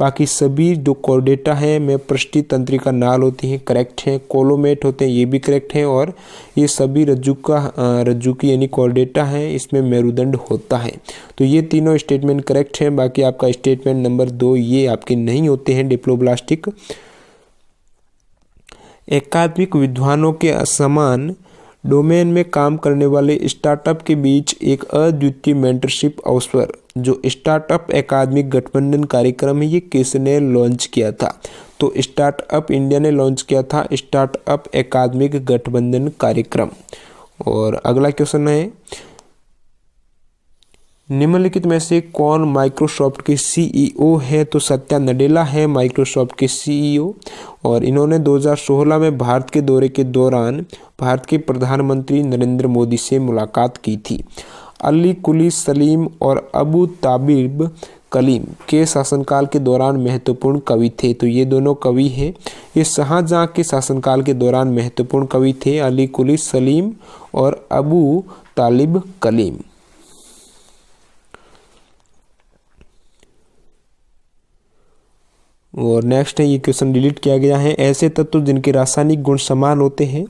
[SPEAKER 1] बाकी सभी जो कॉर्डेटा हैं में पृष्ठीय तंत्रिका नाल होती हैं, करेक्ट हैं। कोलोमेट होते हैं, ये भी करेक्ट हैं। और ये सभी रज्जुकी यानी कॉर्डेटा हैं, इसमें मेरुदंड होता है। तो ये तीनों स्टेटमेंट करेक्ट हैं। बाकी आपका स्टेटमेंट नंबर 2 ये आपके नहीं होते हैं डिप्लोब्लास्टिक। एकात्मिक विद्वानों के असमान डोमेन में काम करने वाले स्टार्टअप के बीच एक अद्वितीय मेंटरशिप अवसर जो स्टार्टअप अकादमिक गठबंधन कार्यक्रम है, ये किसने लॉन्च किया था? तो स्टार्टअप इंडिया ने लॉन्च किया था स्टार्टअप अकादमिक गठबंधन कार्यक्रम। और अगला क्वेश्चन है, निम्नलिखित में से कौन माइक्रोसॉफ्ट के CEO है? तो सत्या नडेला है माइक्रोसॉफ्ट के CEO। और इन्होंने 2016 में भारत के दौरे के दौरान भारत के प्रधानमंत्री नरेंद्र मोदी से मुलाकात की थी। अली कुली सलीम और अबू ताबिब कलीम के शासनकाल के दौरान महत्वपूर्ण कवि थे। तो ये दोनों कवि हैं, ये शाहजहां के शासनकाल के दौरान महत्वपूर्ण कवि थे, अली कुली सलीम और अबू तालिब कलीम। और नेक्स्ट है, ये क्वेश्चन डिलीट किया गया है। ऐसे तत्व जिनके रासायनिक गुण समान होते हैं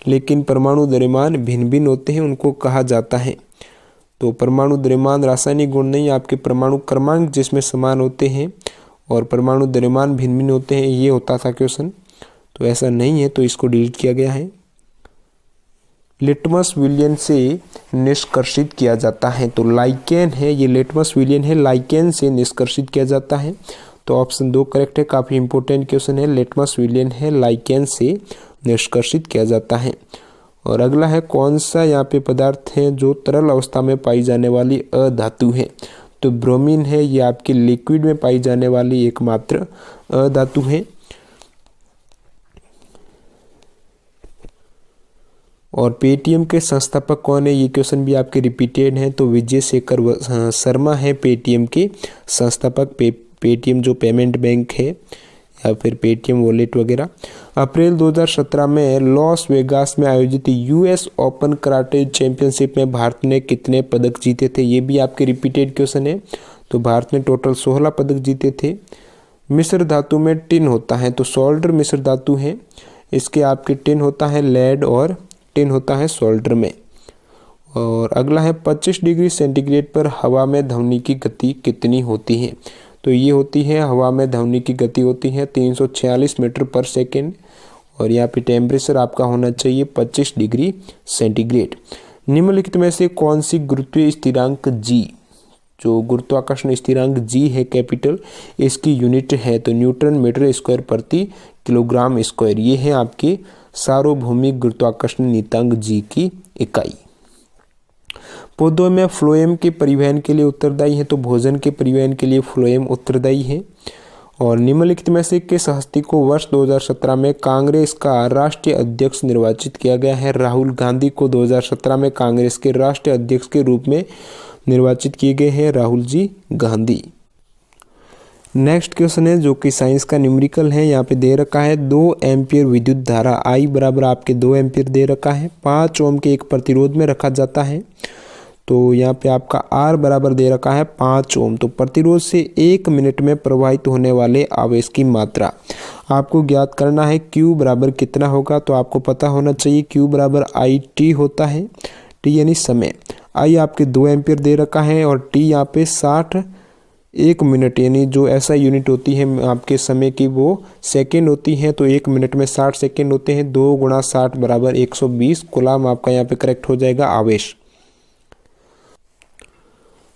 [SPEAKER 1] लेकिन परमाणु द्रव्यमान भिन्न भिन्न होते हैं उनको कहा जाता है। तो परमाणु द्रव्यमान रासायनिक गुण नहीं, आपके परमाणु क्रमांक जिसमें समान होते हैं और परमाणु द्रव्यमान भिन्न भिन्न होते हैं, ये होता था क्वेश्चन। तो ऐसा नहीं है, तो इसको डिलीट किया गया है। लिटमस विलियन से निष्कर्षित किया जाता है। तो लाइकेन है, ये लिटमस विलियन है, लाइकेन से निष्कर्षित किया जाता है। तो ऑप्शन 2 करेक्ट है, काफ़ी इंपॉर्टेंट क्वेश्चन है। लिटमस विलियन है, लाइकेन से निष्कर्षित किया जाता है। और अगला है, कौन सा यहाँ पे पदार्थ है जो तरल अवस्था में पाई जाने वाली अधातु है। तो ब्रोमीन है, ये आपके लिक्विड में पाई जाने वाली एकमात्र अधातु है। और पेटीएम के संस्थापक कौन है, ये क्वेश्चन भी आपके रिपीटेड हैं। तो विजय शेखर शर्मा है पेटीएम के संस्थापक। पेटीएम जो पेमेंट बैंक है या फिर पेटीएम वॉलेट वगैरह। अप्रैल 2017 में लॉस वेगास में आयोजित यूएस ओपन कराटे चैंपियनशिप में भारत ने कितने पदक जीते थे, ये भी आपके रिपीटेड क्वेश्चन है। तो भारत ने टोटल 16 पदक जीते थे। मिश्र धातु में टिन होता है, तो सोल्डर मिश्र धातु है, इसके आपके टिन होता है लेड और टिन होता है सोल्डर में। और अगला है, 25 डिग्री सेंटीग्रेड पर हवा में ध्वनि की गति कितनी होती है। तो ये होती है, हवा में ध्वनि की गति होती है 346 मीटर पर सेकेंड। और यहाँ पे टेम्परेचर आपका होना चाहिए 25 डिग्री सेंटीग्रेड। निम्नलिखित में से कौन सी गुरुत्वीय स्थिरांक जी, जो गुरुत्वाकर्षण स्थिरांक जी है कैपिटल, इसकी यूनिट है तो न्यूटन मीटर स्क्वायर प्रति किलोग्राम स्क्वायर। ये है आपके सार्वभौमिक गुरुत्वाकर्षण नियतांक जी की इकाई। पौधों में फ्लोएम के परिवहन के लिए उत्तरदायी है, तो भोजन के परिवहन के लिए फ्लोएम उत्तरदायी है। और निम्नलिखित में से किस हस्ती को वर्ष 2017 में कांग्रेस का राष्ट्रीय अध्यक्ष निर्वाचित किया गया है। राहुल गांधी को 2017 में कांग्रेस के राष्ट्रीय अध्यक्ष के रूप में निर्वाचित किए गए हैं, राहुल जी गांधी। नेक्स्ट क्वेश्चन है जो कि साइंस का न्यूमेरिकल है। यहाँ पे दे रखा है 2 एम्पियर विद्युत धारा I बराबर आपके 2 एम्पियर दे रखा है, 5 ओम के एक प्रतिरोध में रखा जाता है। तो यहाँ पे आपका R बराबर दे रखा है 5 ओम। तो प्रतिरोध से 1 मिनट में प्रवाहित होने वाले आवेश की मात्रा आपको ज्ञात करना है। Q बराबर कितना होगा, तो आपको पता होना चाहिए Q बराबर IT होता है, T यानी समय। I आपके 2 एम्पियर दे रखा है और T यहाँ पे 60 1 मिनट यानी जो ऐसा यूनिट होती है आपके समय की वो सेकेंड होती है। तो 1 मिनट में 60 सेकेंड होते हैं। 2 × 60 बराबर 120 कूलम आपका यहाँ पे करेक्ट हो जाएगा आवेश।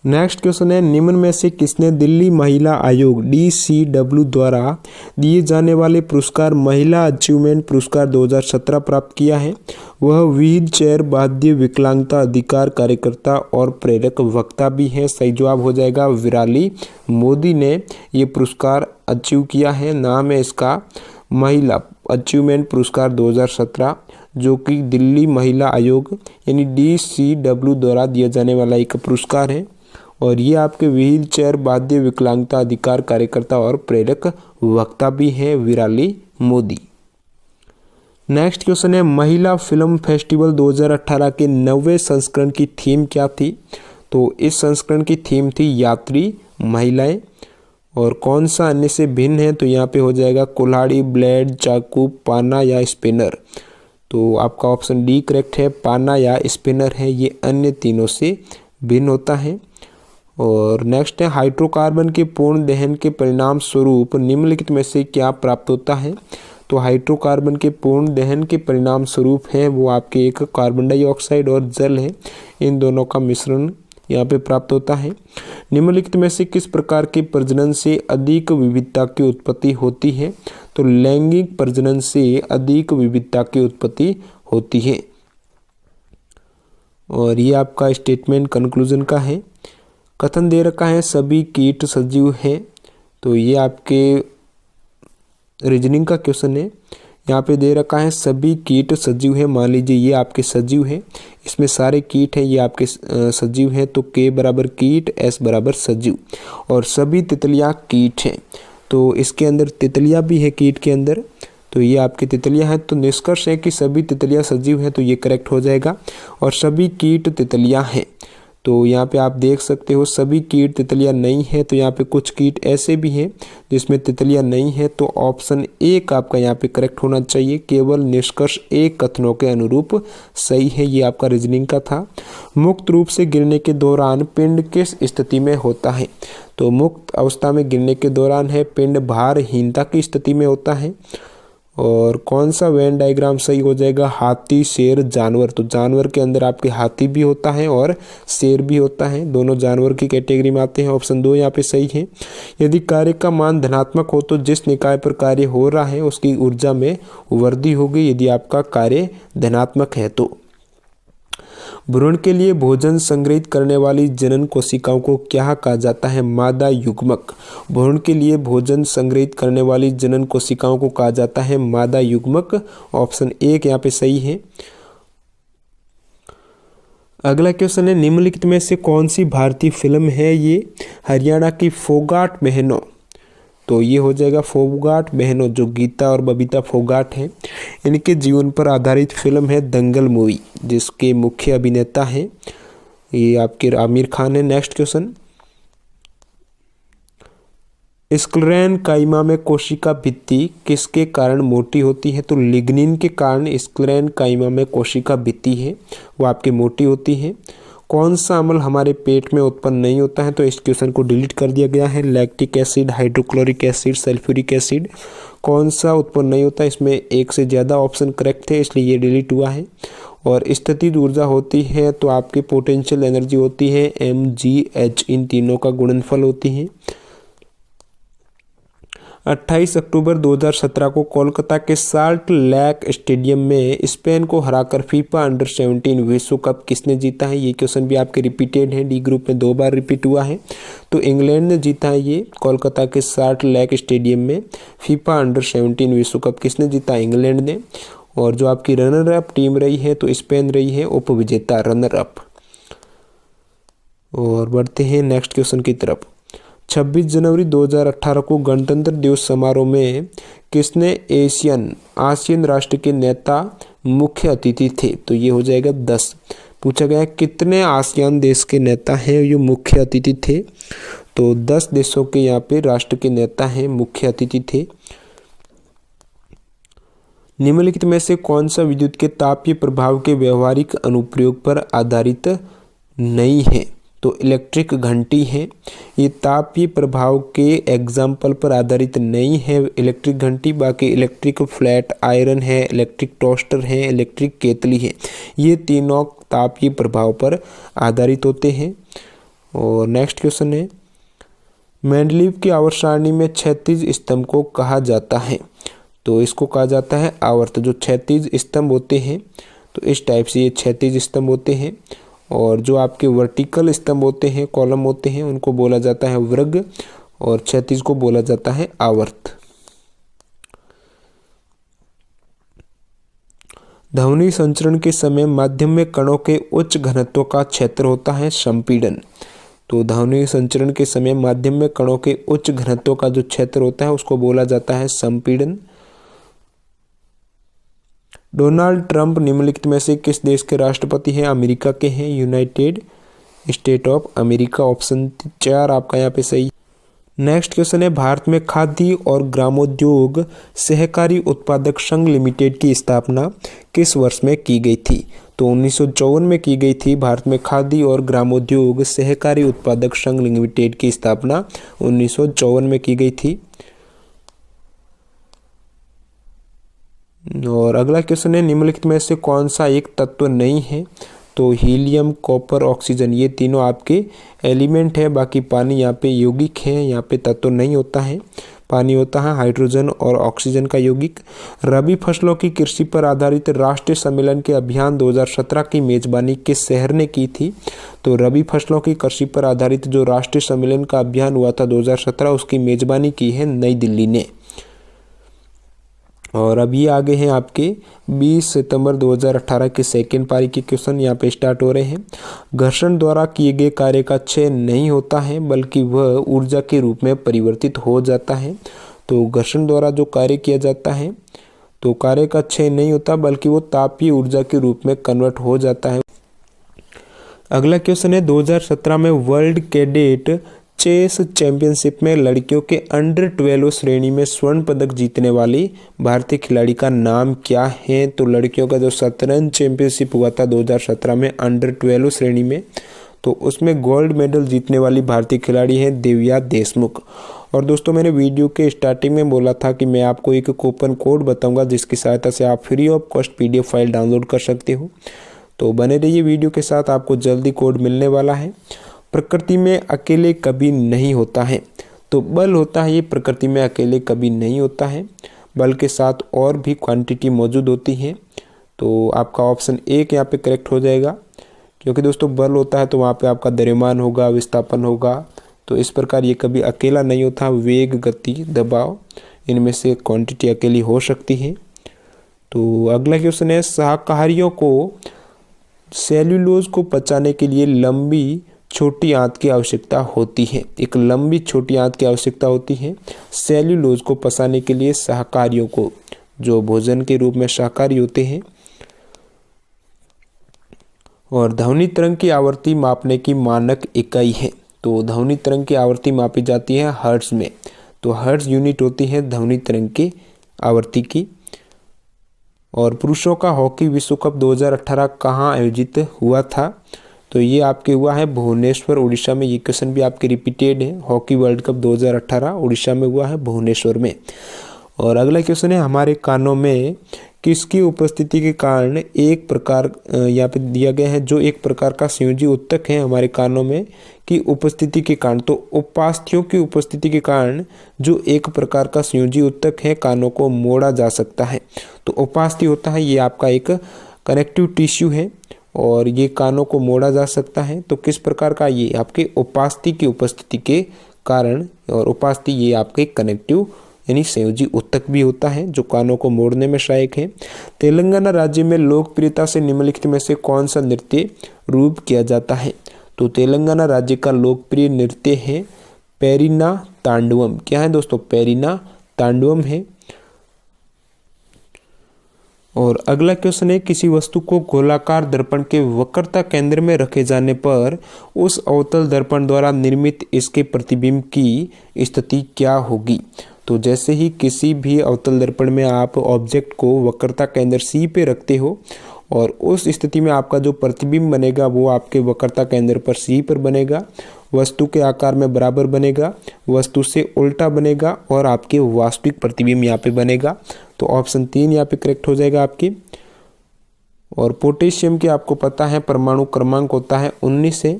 [SPEAKER 1] नेक्स्ट क्वेश्चन है, निम्न में से किसने दिल्ली महिला आयोग DCW द्वारा दिए जाने वाले पुरस्कार महिला अचीवमेंट पुरस्कार 2017 प्राप्त किया है। वह व्हील चेयर बाध्य विकलांगता अधिकार कार्यकर्ता और प्रेरक वक्ता भी है। सही जवाब हो जाएगा विराली मोदी ने ये पुरस्कार अचीव किया है। नाम है इसका महिला अचीवमेंट पुरस्कार 2017, जो कि दिल्ली महिला आयोग यानी DCW द्वारा दिया जाने वाला एक पुरस्कार है। और ये आपके व्हील चेयर बाध्य विकलांगता अधिकार कार्यकर्ता और प्रेरक वक्ता भी है विराली मोदी। नेक्स्ट क्वेश्चन है, महिला फिल्म फेस्टिवल 2018 के 90वें संस्करण की थीम क्या थी। तो इस संस्करण की थीम थी यात्री महिलाएं। और कौन सा अन्य से भिन्न है, तो यहाँ पे हो जाएगा कुल्हाड़ी, ब्लेड, चाकू, पाना या स्पिनर। तो आपका ऑप्शन डी करेक्ट है, पाना या स्पिनर है, ये अन्य तीनों से भिन्न होता है। और नेक्स्ट है, हाइड्रोकार्बन के पूर्ण दहन के परिणाम स्वरूप निम्नलिखित में से क्या प्राप्त होता है। तो हाइड्रोकार्बन के पूर्ण दहन के परिणाम स्वरूप है वो आपके एक कार्बन डाइऑक्साइड और जल है, इन दोनों का मिश्रण यहाँ पे प्राप्त होता है। निम्नलिखित में से किस प्रकार के प्रजनन से अधिक विविधता की उत्पत्ति होती है। तो लैंगिक प्रजनन से अधिक विविधता की उत्पत्ति होती है। और ये आपका स्टेटमेंट कंक्लूजन का है। कथन दे रखा है सभी कीट सजीव हैं। तो ये आपके रीजनिंग का क्वेश्चन है। यहाँ पे दे रखा है सभी कीट सजीव है। मान लीजिए ये आपके सजीव है, इसमें सारे कीट हैं, ये आपके सजीव हैं। तो K बराबर कीट, S बराबर सजीव। और सभी तितलियाँ कीट हैं, तो इसके अंदर तितलियाँ भी है कीट के अंदर। तो ये आपकी तितलियाँ हैं। तो निष्कर्ष है कि सभी तितलियाँ सजीव हैं, तो ये करेक्ट हो जाएगा। और सभी कीट तितलियाँ हैं, तो यहाँ पे आप देख सकते हो सभी कीट तितलियाँ नहीं है। तो यहाँ पे कुछ कीट ऐसे भी हैं जिसमें तितलियाँ नहीं है। तो ऑप्शन एक आपका यहाँ पे करेक्ट होना चाहिए। केवल निष्कर्ष एक कथनों के अनुरूप सही है। ये आपका रीजनिंग का था। मुक्त रूप से गिरने के दौरान पिंड किस स्थिति में होता है। तो मुक्त अवस्था में गिरने के दौरान है पिंड भारहीनता की स्थिति में होता है। और कौन सा वेन डायग्राम सही हो जाएगा? हाथी, शेर, जानवर। तो जानवर के अंदर आपके हाथी भी होता है और शेर भी होता है, दोनों जानवर की कैटेगरी में आते हैं। ऑप्शन 2 यहाँ पे सही है। यदि कार्य का मान धनात्मक हो तो जिस निकाय पर कार्य हो रहा है उसकी ऊर्जा में वृद्धि होगी, यदि आपका कार्य धनात्मक है तो। भ्रूण के लिए भोजन संग्रहित करने वाली जनन कोशिकाओं को क्या कहा जाता है? मादा युग्मक। भ्रूण के लिए भोजन संग्रहित करने वाली जनन कोशिकाओं को कहा जाता है मादा युग्मक। ऑप्शन 1 यहाँ पे सही है। अगला क्वेश्चन है, निम्नलिखित में से कौन सी भारतीय फिल्म है ये? हरियाणा की फोगाट बहनों। तो ये हो जाएगा फोगाट बहनों, जो गीता और बबीता फोगाट हैं, इनके जीवन पर आधारित फिल्म है दंगल मूवी, जिसके मुख्य अभिनेता हैं ये आपके आमिर खान है। नेक्स्ट क्वेश्चन, स्क्लेरन काइमा में कोशिका भित्ति किसके कारण मोटी होती है? तो लिग्निन के कारण स्क्लेरन काइमा में कोशिका भित्ति है वो आपकी मोटी होती है। कौन सा अम्ल हमारे पेट में उत्पन्न नहीं होता है? तो इस क्वेश्चन को डिलीट कर दिया गया है। Lactic acid, hydrochloric acid, sulphuric acid, कौन सा उत्पन्न नहीं होता? इसमें एक से ज़्यादा ऑप्शन करेक्ट है, इसलिए ये डिलीट हुआ है। और स्थितिज ऊर्जा होती है तो आपकी पोटेंशियल एनर्जी होती है mgh, इन तीनों का गुणनफल होती है। 28 अक्टूबर 2017 को कोलकाता के साल्ट लेक स्टेडियम में स्पेन को हराकर फीफा अंडर 17 विश्व कप किसने जीता है? ये क्वेश्चन भी आपके रिपीटेड है, डी ग्रुप में 2 बार रिपीट हुआ है। तो इंग्लैंड ने जीता है ये कोलकाता के साल्ट लेक स्टेडियम में फीफा अंडर 17 विश्व कप किसने जीता? इंग्लैंड ने। और जो आपकी रनर अप टीम रही है तो स्पेन रही है उपविजेता, रनर अप। और बढ़ते हैं नेक्स्ट क्वेश्चन की तरफ। 26 जनवरी 2018 को गणतंत्र दिवस समारोह में किसने आसियान राष्ट्र के नेता मुख्य अतिथि थे? तो ये हो जाएगा 10। पूछा गया कितने आसियान देश के नेता हैं ये मुख्य अतिथि थे? तो 10 देशों के यहाँ पे राष्ट्र के नेता हैं, मुख्य अतिथि थे। निम्नलिखित में से कौन सा विद्युत के तापीय प्रभाव के व्यवहारिक अनुप्रयोग पर आधारित नहीं है? तो इलेक्ट्रिक घंटी है, ये तापीय प्रभाव के एग्जाम्पल पर आधारित नहीं है इलेक्ट्रिक घंटी। बाकी इलेक्ट्रिक फ्लैट आयरन है, इलेक्ट्रिक टोस्टर है, इलेक्ट्रिक केतली है, ये तीनों तापीय प्रभाव पर आधारित होते हैं। और नेक्स्ट क्वेश्चन है, मेंडलीव की आवर्त सारणी में क्षैतिज स्तंभ को कहा जाता है? तो इसको कहा जाता है आवर्त। जो क्षैतिज स्तंभ होते हैं तो इस टाइप से ये क्षैतिज स्तंभ होते हैं, और जो आपके वर्टिकल स्तंभ होते हैं, कॉलम होते हैं, उनको बोला जाता है वर्ग, और क्षैतिज को बोला जाता है आवर्त। ध्वनि संचरण के समय माध्यम में कणों के उच्च घनत्व का क्षेत्र होता है संपीड़न। तो ध्वनि संचरण के समय माध्यम में कणों के उच्च घनत्व का जो क्षेत्र होता है उसको बोला जाता है संपीड़न। डोनाल्ड ट्रंप निम्नलिखित में से किस देश के राष्ट्रपति हैं? अमेरिका के हैं, United state of America. Option 4 आपका यहाँ पे सही। नेक्स्ट क्वेश्चन है, भारत में खादी और ग्रामोद्योग सहकारी उत्पादक संघ लिमिटेड की स्थापना किस वर्ष में की गई थी? तो 1954 में की गई थी। भारत में खादी और ग्रामोद्योग सहकारी उत्पादक संघ लिमिटेड की स्थापना 1954 में की गई थी। और अगला क्वेश्चन है, निम्नलिखित में से कौन सा एक तत्व नहीं है? तो हीलियम, कॉपर, ऑक्सीजन, ये तीनों आपके एलिमेंट है। बाकी पानी यहाँ पे यौगिक है, यहाँ पे तत्व नहीं होता है। पानी होता है हाइड्रोजन और ऑक्सीजन का यौगिक। रबी फसलों की कृषि पर आधारित राष्ट्रीय सम्मेलन के अभियान 2017 की मेजबानी किस शहर ने की थी? तो रबी फसलों की कृषि पर आधारित जो राष्ट्रीय सम्मेलन का अभियान हुआ था 2017, उसकी मेजबानी की है नई दिल्ली ने। और अभी आगे हैं आपके 20 सितंबर 2018 के सेकेंड पारी के क्वेश्चन यहाँ पे स्टार्ट हो रहे हैं। घर्षण द्वारा किए गए कार्य का क्षय नहीं होता है बल्कि वह ऊर्जा के रूप में परिवर्तित हो जाता है। तो घर्षण द्वारा जो कार्य किया जाता है तो कार्य का क्षय नहीं होता बल्कि वो तापीय ऊर्जा के रूप में कन्वर्ट हो जाता है। अगला क्वेश्चन है, 2017 में वर्ल्ड कैडेट चेस चैंपियनशिप में लड़कियों के अंडर 12 श्रेणी में स्वर्ण पदक जीतने वाली भारतीय खिलाड़ी का नाम क्या है? तो लड़कियों का जो शतरंज चैंपियनशिप हुआ था 2017 में अंडर 12 श्रेणी में, तो उसमें गोल्ड मेडल जीतने वाली भारतीय खिलाड़ी है दिव्या देशमुख। और दोस्तों मैंने वीडियो के स्टार्टिंग में बोला था कि मैं आपको एक कूपन कोड बताऊंगा जिसकी सहायता से आप free of cost PDF file download कर सकते हो। तो बने रहिए वीडियो के साथ, आपको जल्दी कोड मिलने वाला है। प्रकृति में अकेले कभी नहीं होता है, तो बल होता है ये प्रकृति में अकेले कभी नहीं होता है, बल के साथ और भी क्वांटिटी मौजूद होती है। तो आपका ऑप्शन 1 यहाँ पे करेक्ट हो जाएगा, क्योंकि दोस्तों बल होता है तो वहाँ पे आपका द्रव्यमान होगा, विस्थापन होगा। तो इस प्रकार ये कभी अकेला नहीं होता। वेग, गति, दबाव, इनमें से क्वांटिटी अकेली हो सकती है। तो अगला क्वेश्चन है, शाकाहारियों को सेल्यूलोज को पचाने के लिए लंबी छोटी आंत की आवश्यकता होती है। एक लंबी छोटी आंत की आवश्यकता होती है सेल्यूलोज को पचाने के लिए शाकाहारियों को, जो भोजन के रूप में शाकाहारी होते हैं। और ध्वनि तरंग की आवृत्ति मापने की मानक इकाई है। तो ध्वनि तरंग की आवृत्ति मापी जाती है हर्ट्ज में। तो हर्ट्ज यूनिट होती है ध्वनि तरंग की आवृत्ति की। और पुरुषों का हॉकी विश्व कप 2018 कहाँ आयोजित हुआ था? तो ये आपके हुआ है भुवनेश्वर, उड़ीसा में। ये क्वेश्चन भी आपके रिपीटेड है। हॉकी वर्ल्ड कप 2018 उड़ीसा में हुआ है, भुवनेश्वर में। और अगला क्वेश्चन है, हमारे कानों में किसकी उपस्थिति के कारण एक प्रकार यहाँ पे दिया गया है, जो एक प्रकार का संयोजी उत्तक है हमारे कानों में की उपस्थिति के कारण। तो उपास्थ्यों की उपस्थिति के कारण जो एक प्रकार का संयोजी उत्तक है, कानों को मोड़ा जा सकता है। तो उपास्थि होता है ये आपका एक कनेक्टिव टिश्यू है और ये कानों को मोड़ा जा सकता है। तो किस प्रकार का? ये आपके उपास्थि की उपस्थिति के कारण। और उपास्थि ये आपके कनेक्टिव यानी संयोजी उत्तक भी होता है जो कानों को मोड़ने में सहायक है। तेलंगाना राज्य में लोकप्रियता से निम्नलिखित में से कौन सा नृत्य रूप किया जाता है? तो तेलंगाना राज्य का लोकप्रिय नृत्य है पेरिना तांडवम। क्या है दोस्तों? पेरिना तांडवम है। और अगला क्वेश्चन है, किसी वस्तु को गोलाकार दर्पण के वक्रता केंद्र में रखे जाने पर उस अवतल दर्पण द्वारा निर्मित इसके प्रतिबिंब की स्थिति क्या होगी? तो जैसे ही किसी भी अवतल दर्पण में आप ऑब्जेक्ट को वक्रता केंद्र C पे रखते हो और उस स्थिति में आपका जो प्रतिबिंब बनेगा वो आपके वक्रता केंद्र पर C पर बनेगा, वस्तु के आकार में बराबर बनेगा, वस्तु से उल्टा बनेगा और आपके वास्तविक प्रतिबिंब यहाँ पे बनेगा। तो ऑप्शन 3 यहाँ पे करेक्ट हो जाएगा आपकी। और पोटेशियम की आपको पता है परमाणु क्रमांक होता है 19 है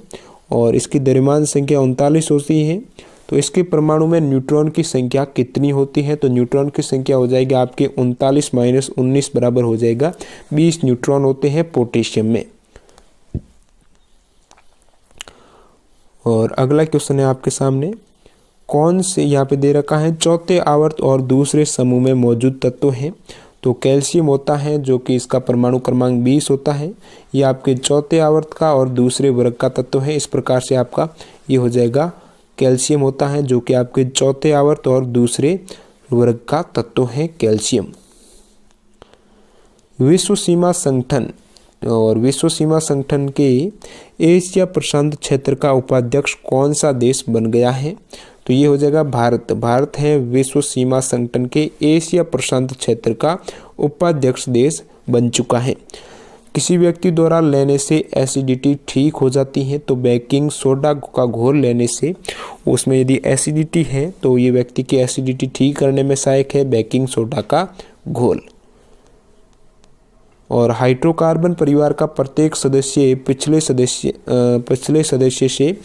[SPEAKER 1] और इसकी द्रव्यमान संख्या 39 होती है। तो इसके परमाणु में न्यूट्रॉन की संख्या कितनी होती है? तो न्यूट्रॉन की संख्या हो जाएगी आपके 39 माइनस 19 बराबर हो जाएगा 20 न्यूट्रॉन होते हैं पोटेशियम में। और अगला क्वेश्चन है आपके सामने, कौन से यहाँ पे दे रखा है चौथे आवर्त और दूसरे समूह में मौजूद तत्व हैं? तो कैल्शियम होता है जो कि इसका परमाणु क्रमांक 20 होता है। ये आपके चौथे आवर्त का और दूसरे वर्ग का तत्व है। इस प्रकार से आपका ये हो जाएगा कैल्शियम होता है जो कि आपके चौथे आवर्त और दूसरे वर्ग का तत्व है कैल्शियम। विश्व सीमा संगठन और विश्व सीमा संगठन के एशिया प्रशांत क्षेत्र का उपाध्यक्ष कौन सा देश बन गया है? तो ये हो जाएगा भारत। भारत है विश्व सीमा संगठन के एशिया प्रशांत क्षेत्र का उपाध्यक्ष देश बन चुका है। किसी व्यक्ति द्वारा लेने से एसिडिटी ठीक हो जाती है, तो बेकिंग सोडा का घोल लेने से उसमें यदि एसिडिटी है तो ये व्यक्ति की एसिडिटी ठीक करने में सहायक है बेकिंग सोडा का घोल। और हाइड्रोकार्बन परिवार का प्रत्येक सदस्य पिछले सदस्य से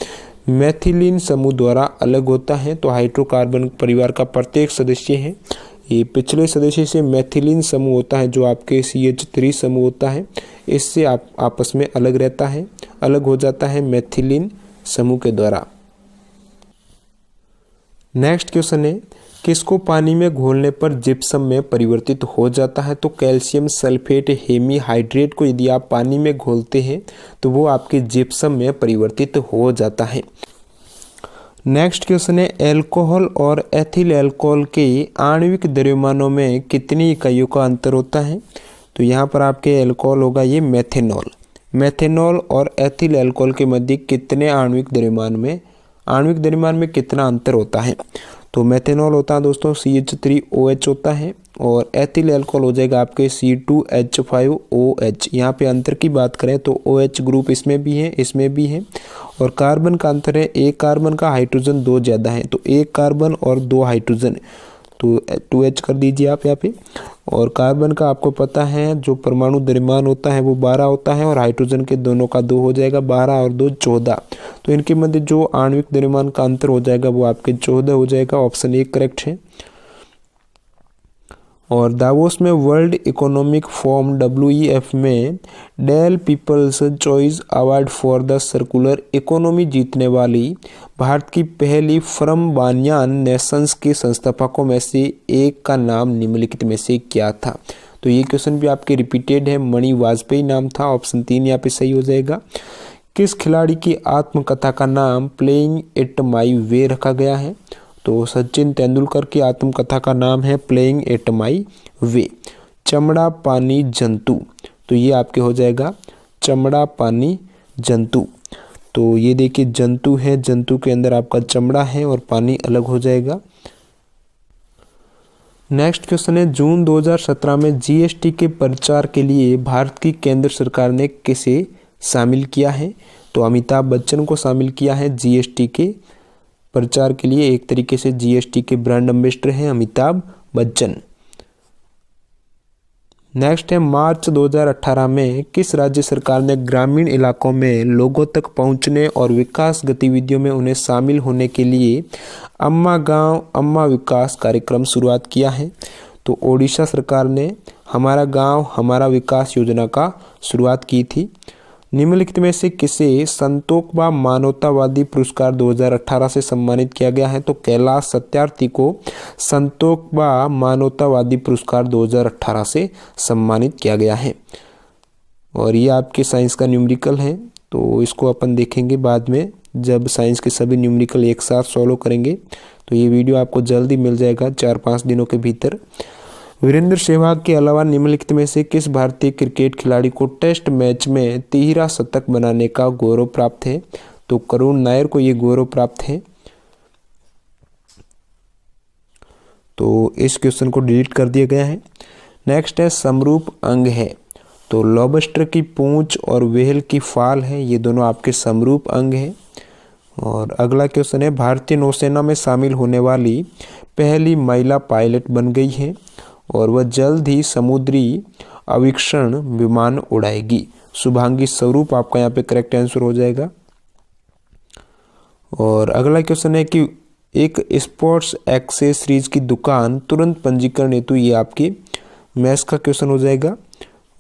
[SPEAKER 1] मेथिलीन समूह द्वारा अलग होता है। तो हाइड्रोकार्बन परिवार का प्रत्येक सदस्य है ये पिछले सदस्य से मेथिलीन समूह होता है जो आपके CH3 समूह होता है, इससे आप आपस में अलग रहता है, अलग हो जाता है मेथिलीन समूह के द्वारा। नेक्स्ट क्वेश्चन है, किसको पानी में घोलने पर जिप्सम में परिवर्तित हो जाता है? तो कैल्शियम सल्फेट हेमीहाइड्रेट को यदि आप पानी में घोलते हैं तो वो आपके जिप्सम में परिवर्तित हो जाता है। नेक्स्ट क्वेश्चन है, एल्कोहल और एथिल अल्कोहल के आणविक द्रव्यमानों में कितनी इकाइयों का अंतर होता है? तो यहाँ पर आपके एल्कोहल होगा ये मेथेनॉल। मेथेनॉल और एथिल अल्कोहल के मध्य कितने आणविक द्रव्यमान में कितना अंतर होता है? तो मेथेनॉल होता है दोस्तों CH3OH होता है, और एथिल अल्कोहल हो जाएगा आपके C2H5OH। यहाँ पे अंतर की बात करें तो OH ग्रुप इसमें भी है, इसमें भी है, और कार्बन का अंतर है, एक कार्बन का हाइड्रोजन 2 ज़्यादा है, तो एक कार्बन और 2 हाइड्रोजन, तो 2H कर दीजिए आप यहाँ पे। और कार्बन का आपको पता है जो परमाणु द्रव्यमान होता है वो 12 होता है, और हाइड्रोजन के दोनों का 2 हो जाएगा, 12 और 2 14। तो इनके मध्य जो आणविक द्रव्यमान का अंतर हो जाएगा वो आपके 14 हो जाएगा। ऑप्शन 1 करेक्ट है। और दावोस में वर्ल्ड इकोनॉमिक फोरम WEF में Dell People's Choice Award for the circular economy जीतने वाली भारत की पहली फर्म बान्यान नेशंस के संस्थापकों में से एक का नाम निम्नलिखित में से क्या था। तो ये क्वेश्चन भी आपके रिपीटेड है, मणि वाजपेयी नाम था। ऑप्शन 3 यहाँ पे सही हो जाएगा। किस खिलाड़ी की आत्मकथा का नाम प्लेइंग इट माई वे रखा गया है। तो सचिन तेंदुलकर की आत्मकथा का नाम है प्लेइंग इट माई वे। चमड़ा पानी जंतु, तो ये आपके हो जाएगा चमड़ा पानी जंतु। तो ये देखिए जंतु है, जंतु के अंदर आपका चमड़ा है और पानी अलग हो जाएगा। नेक्स्ट क्वेश्चन है, जून 2017 में GST के प्रचार के लिए भारत की केंद्र सरकार ने किसे शामिल किया है। तो अमिताभ बच्चन को शामिल किया है GST के प्रचार के लिए। एक तरीके से GST के ब्रांड एम्बेसडर हैं अमिताभ बच्चन। नेक्स्ट है, मार्च 2018 में किस राज्य सरकार ने ग्रामीण इलाकों में लोगों तक पहुंचने और विकास गतिविधियों में उन्हें शामिल होने के लिए अम्मा गांव अम्मा विकास कार्यक्रम शुरुआत किया है। तो ओडिशा सरकार ने हमारा गांव हमारा विकास योजना का शुरुआत की थी। निम्नलिखित में से किसे संतोखबा मानवतावादी पुरस्कार 2018 से सम्मानित किया गया है। तो कैलाश सत्यार्थी को संतोखबा मानवतावादी पुरस्कार 2018 से सम्मानित किया गया है। और ये आपके साइंस का न्यूमेरिकल है, तो इसको अपन देखेंगे बाद में जब साइंस के सभी न्यूमेरिकल एक साथ सॉल्व करेंगे। तो ये वीडियो आपको जल्दी मिल जाएगा 4-5 दिनों के भीतर। वीरेंद्र सहवाग के अलावा निम्नलिखित में से किस भारतीय क्रिकेट खिलाड़ी को टेस्ट मैच में 13 शतक बनाने का गौरव प्राप्त है। तो करुण नायर को ये गौरव प्राप्त है। तो इस क्वेश्चन को डिलीट कर दिया गया है। नेक्स्ट है, समरूप अंग है। तो लॉबस्टर की पूंछ और व्हेल की फाल है, ये दोनों आपके समरूप अंग है। और अगला क्वेश्चन है, भारतीय नौसेना में शामिल होने वाली पहली महिला पायलट बन गई है और वह जल्द ही समुद्री अवीक्षण विमान उड़ाएगी। शुभांगी स्वरूप आपका यहाँ पे करेक्ट आंसर हो जाएगा। और अगला क्वेश्चन है कि एक स्पोर्ट्स एक्सेसरीज की दुकान तुरंत पंजीकरण हेतु, ये आपकी मैथ्स का क्वेश्चन हो जाएगा।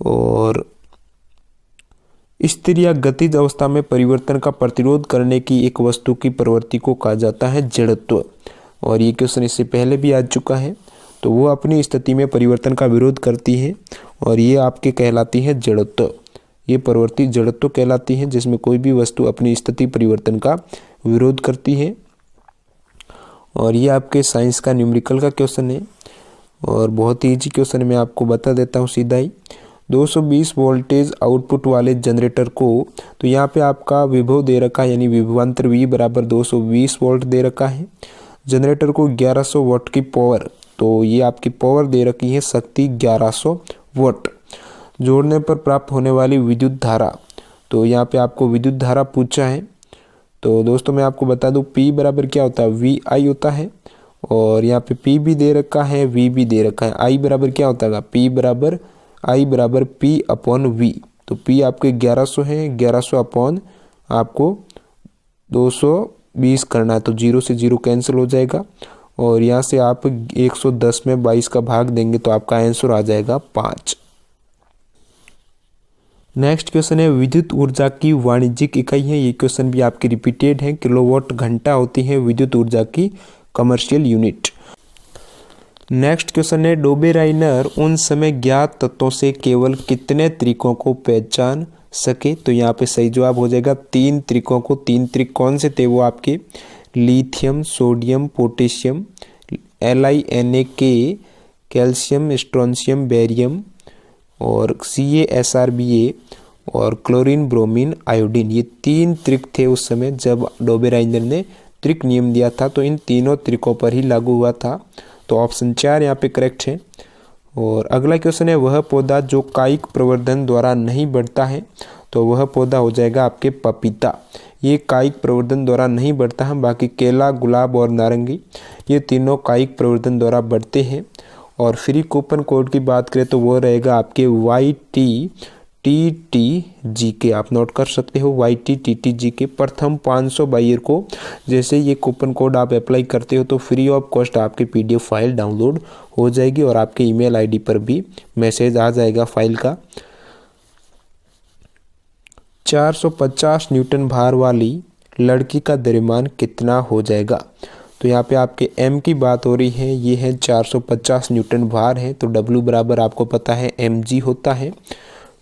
[SPEAKER 1] और स्थिर या गतिज अवस्था में परिवर्तन का प्रतिरोध करने की एक वस्तु की प्रवृत्ति को कहा जाता है जड़त्व। और ये क्वेश्चन इससे पहले भी आ चुका है। तो वो अपनी स्थिति में परिवर्तन का विरोध करती है और ये आपके कहलाती है जड़त्व। ये प्रवृत्ति जड़त्व कहलाती है, जिसमें कोई भी वस्तु अपनी स्थिति परिवर्तन का विरोध करती है। और ये आपके साइंस का न्यूमेरिकल का क्वेश्चन है और बहुत ही ईजी क्वेश्चन मैं आपको बता देता हूँ सीधा ही। 220 वोल्टेज आउटपुट वाले जनरेटर को, तो यहाँ पे आपका विभव दे रखा है, यानी विभवांतर V बराबर 220 वोल्ट दे रखा है। जनरेटर को 1100 वाट की पावर, तो ये आपकी पावर दे रखी है शक्ति 1100 वाट। जोड़ने पर प्राप्त होने वाली विद्युत धारा, तो यहाँ पे आपको विद्युत धारा पूछा है। तो दोस्तों मैं आपको बता दूं P बराबर क्या होता है, VI होता है। और यहाँ पे P भी दे रखा है, V भी दे रखा है। I बराबर क्या होता है, P बराबर I बराबर P अपॉन V। तो P आपके 1100 है, 1100 अपॉन आपको 220 करना है, तो 0 से 0 कैंसिल हो जाएगा। और यहाँ से आप 110 में 22 का भाग देंगे तो आपका आंसर आ जाएगा 5। नेक्स्ट क्वेश्चन है, विद्युत ऊर्जा की वाणिज्यिक इकाई है। ये क्वेश्चन भी आपके रिपीटेड है। किलोवाट घंटा होती है विद्युत ऊर्जा की कमर्शियल यूनिट। नेक्स्ट क्वेश्चन है, डोबेराइनर उन समय ज्ञात तत्वों से केवल कितने त्रिकों को पहचान सके। तो यहाँ पे सही जवाब हो जाएगा 3 त्रिकों को। 3 त्रिक कौन से थे वो आपके lithium, sodium, potassium, LiNa(K), calcium, strontium, barium और CaSrBa और क्लोरीन, ब्रोमीन, आयोडीन। ये 3 त्रिक थे उस समय जब डोबेराइनर ने त्रिक नियम दिया था, तो इन तीनों त्रिकों पर ही लागू हुआ था। तो ऑप्शन 4 यहाँ पे करेक्ट है। और अगला क्वेश्चन है, वह पौधा जो कायिक प्रवर्धन द्वारा नहीं बढ़ता है, तो वह पौधा हो जाएगा आपके पपीता। ये कायिक प्रवर्धन द्वारा नहीं बढ़ता है, बाकी केला, गुलाब और नारंगी ये तीनों कायिक प्रवर्धन द्वारा बढ़ते हैं। और फ्री कूपन कोड की बात करें तो वो रहेगा आपके YTTTG के, आप नोट कर सकते हो YTTTG के। प्रथम 500 बायर को जैसे ये कूपन कोड आप अप्लाई करते हो तो फ्री ऑफ कॉस्ट आपकी PDF फाइल डाउनलोड हो जाएगी और आपके ईमेल ID पर भी मैसेज आ जाएगा फाइल का। 450 न्यूटन भार वाली लड़की का द्रव्यमान कितना हो जाएगा? तो यहाँ पे आपके M की बात हो रही है, ये है 450 न्यूटन भार है, तो W बराबर आपको पता है mg होता है।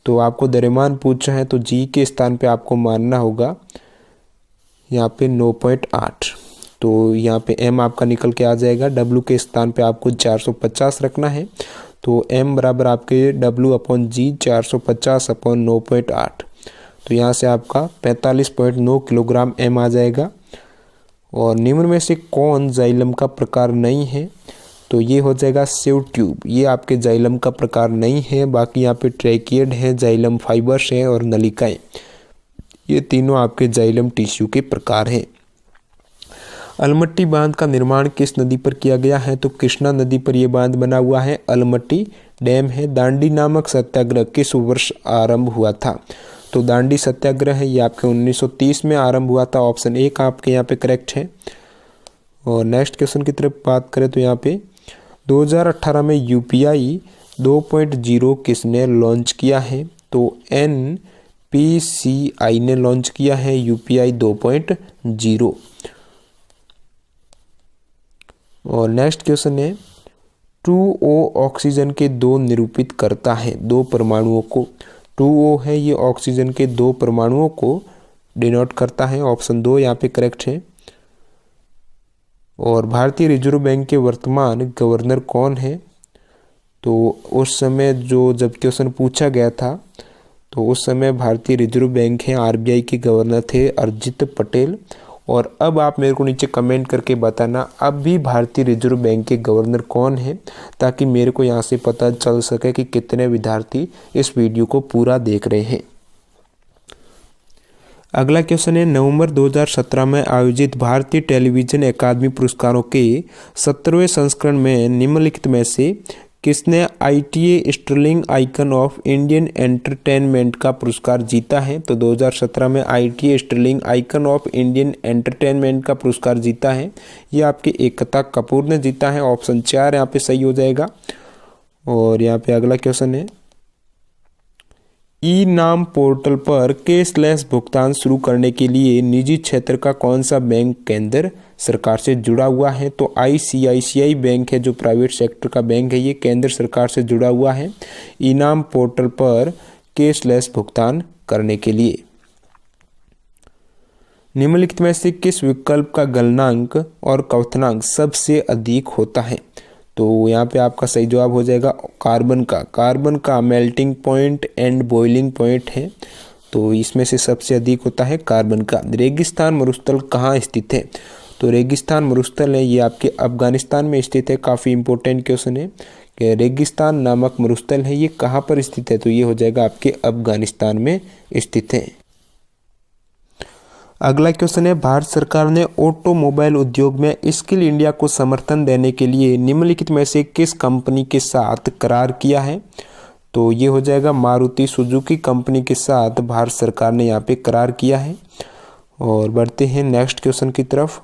[SPEAKER 1] तो आपको द्रव्यमान पूछा है तो G के स्थान पे आपको मानना होगा यहाँ पे 9.8, तो यहाँ पे M आपका निकल के आ जाएगा। W के स्थान पे आपको 450 रखना है, तो M बराबर आपके W/G 450/9.8, तो यहाँ से आपका 45.9 किलोग्राम M आ जाएगा। और निम्न में से कौन जाइलम का प्रकार नहीं है? तो ये हो जाएगा सेव ट्यूब, ये आपके जाइलम का प्रकार नहीं है। बाकी यहाँ पे ट्रैकियड है, जाइलम फाइबर्स है और नलिकाएं, ये तीनों आपके जाइलम टिश्यू के प्रकार हैं। अलमट्टी बांध का निर्माण किस नदी पर किया गया है? तो कृष्णा नदी पर यह बांध बना हुआ है, अलमट्टी डैम है। दांडी नामक सत्याग्रह किस वर्ष आरंभ हुआ था? तो दांडी सत्याग्रह है ये आपके 1930 में आरंभ हुआ था। ऑप्शन 1 आपके यहाँ पे करेक्ट है। और नेक्स्ट क्वेश्चन की तरफ बात करें तो यहाँ पे 2018 में UPI 2.0 किसने लॉन्च किया है? तो NPCI ने लॉन्च किया है UPI 2.0। और नेक्स्ट क्वेश्चन है 2O ऑक्सीजन के 2 निरूपित करता है, 2 परमाणुओं को। 2O है ये ऑक्सीजन के 2 परमाणुओं को डिनोट करता है। ऑप्शन 2 यहाँ पे करेक्ट है। और भारतीय रिजर्व बैंक के वर्तमान गवर्नर कौन है? तो उस समय जब क्वेश्चन पूछा गया था तो उस समय भारतीय रिजर्व बैंक है RBI के गवर्नर थे अरिजित पटेल। और अब आप मेरे को नीचे कमेंट करके बताना अब भी भारतीय रिजर्व बैंक के गवर्नर कौन है, ताकि मेरे को यहाँ से पता चल सके कि कितने विद्यार्थी इस वीडियो को पूरा देख रहे हैं। अगला क्वेश्चन है, नवंबर 2017 में आयोजित भारतीय टेलीविजन अकादमी पुरस्कारों के 17वें संस्करण में निम्नलिखित में से किसने ITA Sterling Icon of Indian Entertainment का पुरस्कार जीता है? तो 2017 में ITA Sterling Icon of Indian Entertainment का पुरस्कार जीता है, ये आपके एकता कपूर ने जीता है। ऑप्शन 4 यहाँ पे सही हो जाएगा। और यहाँ पे अगला क्वेश्चन है, ई-नाम पोर्टल पर कैशलेस भुगतान शुरू करने के लिए निजी क्षेत्र का कौन सा बैंक केंद्र सरकार से जुड़ा हुआ है? तो ICICI बैंक है जो प्राइवेट सेक्टर का बैंक है, ये केंद्र सरकार से जुड़ा हुआ है ई-नाम पोर्टल पर कैशलेस भुगतान करने के लिए। निम्नलिखित में से किस विकल्प का गलनांक और क्वथनांक सबसे अधिक होता है? तो यहाँ पे आपका सही जवाब हो जाएगा कार्बन का melting point and boiling point है, तो इसमें से सबसे अधिक होता है कार्बन का। रेगिस्तान मरुस्थल कहाँ स्थित है? तो रेगिस्तान मरुस्थल है ये आपके अफगानिस्तान में स्थित है। काफ़ी इंपॉर्टेंट क्वेश्चन है कि रेगिस्तान नामक मरुस्थल है ये कहाँ पर स्थित है? तो ये हो जाएगा आपके अफगानिस्तान में स्थित है। अगला क्वेश्चन है, भारत सरकार ने ऑटोमोबाइल उद्योग में स्किल इंडिया को समर्थन देने के लिए निम्नलिखित में से किस कंपनी के साथ करार किया है? तो ये हो जाएगा मारुति सुजुकी कंपनी के साथ भारत सरकार ने यहाँ पे करार किया है। और बढ़ते हैं नेक्स्ट क्वेश्चन की तरफ।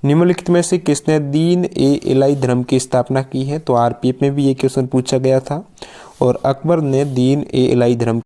[SPEAKER 1] निम्नलिखित में से किसने दीन-ए-इलाही धर्म की स्थापना की है? तो RPF में भी ये क्वेश्चन पूछा गया था। और अकबर ने दीन-ए-इलाही धर्म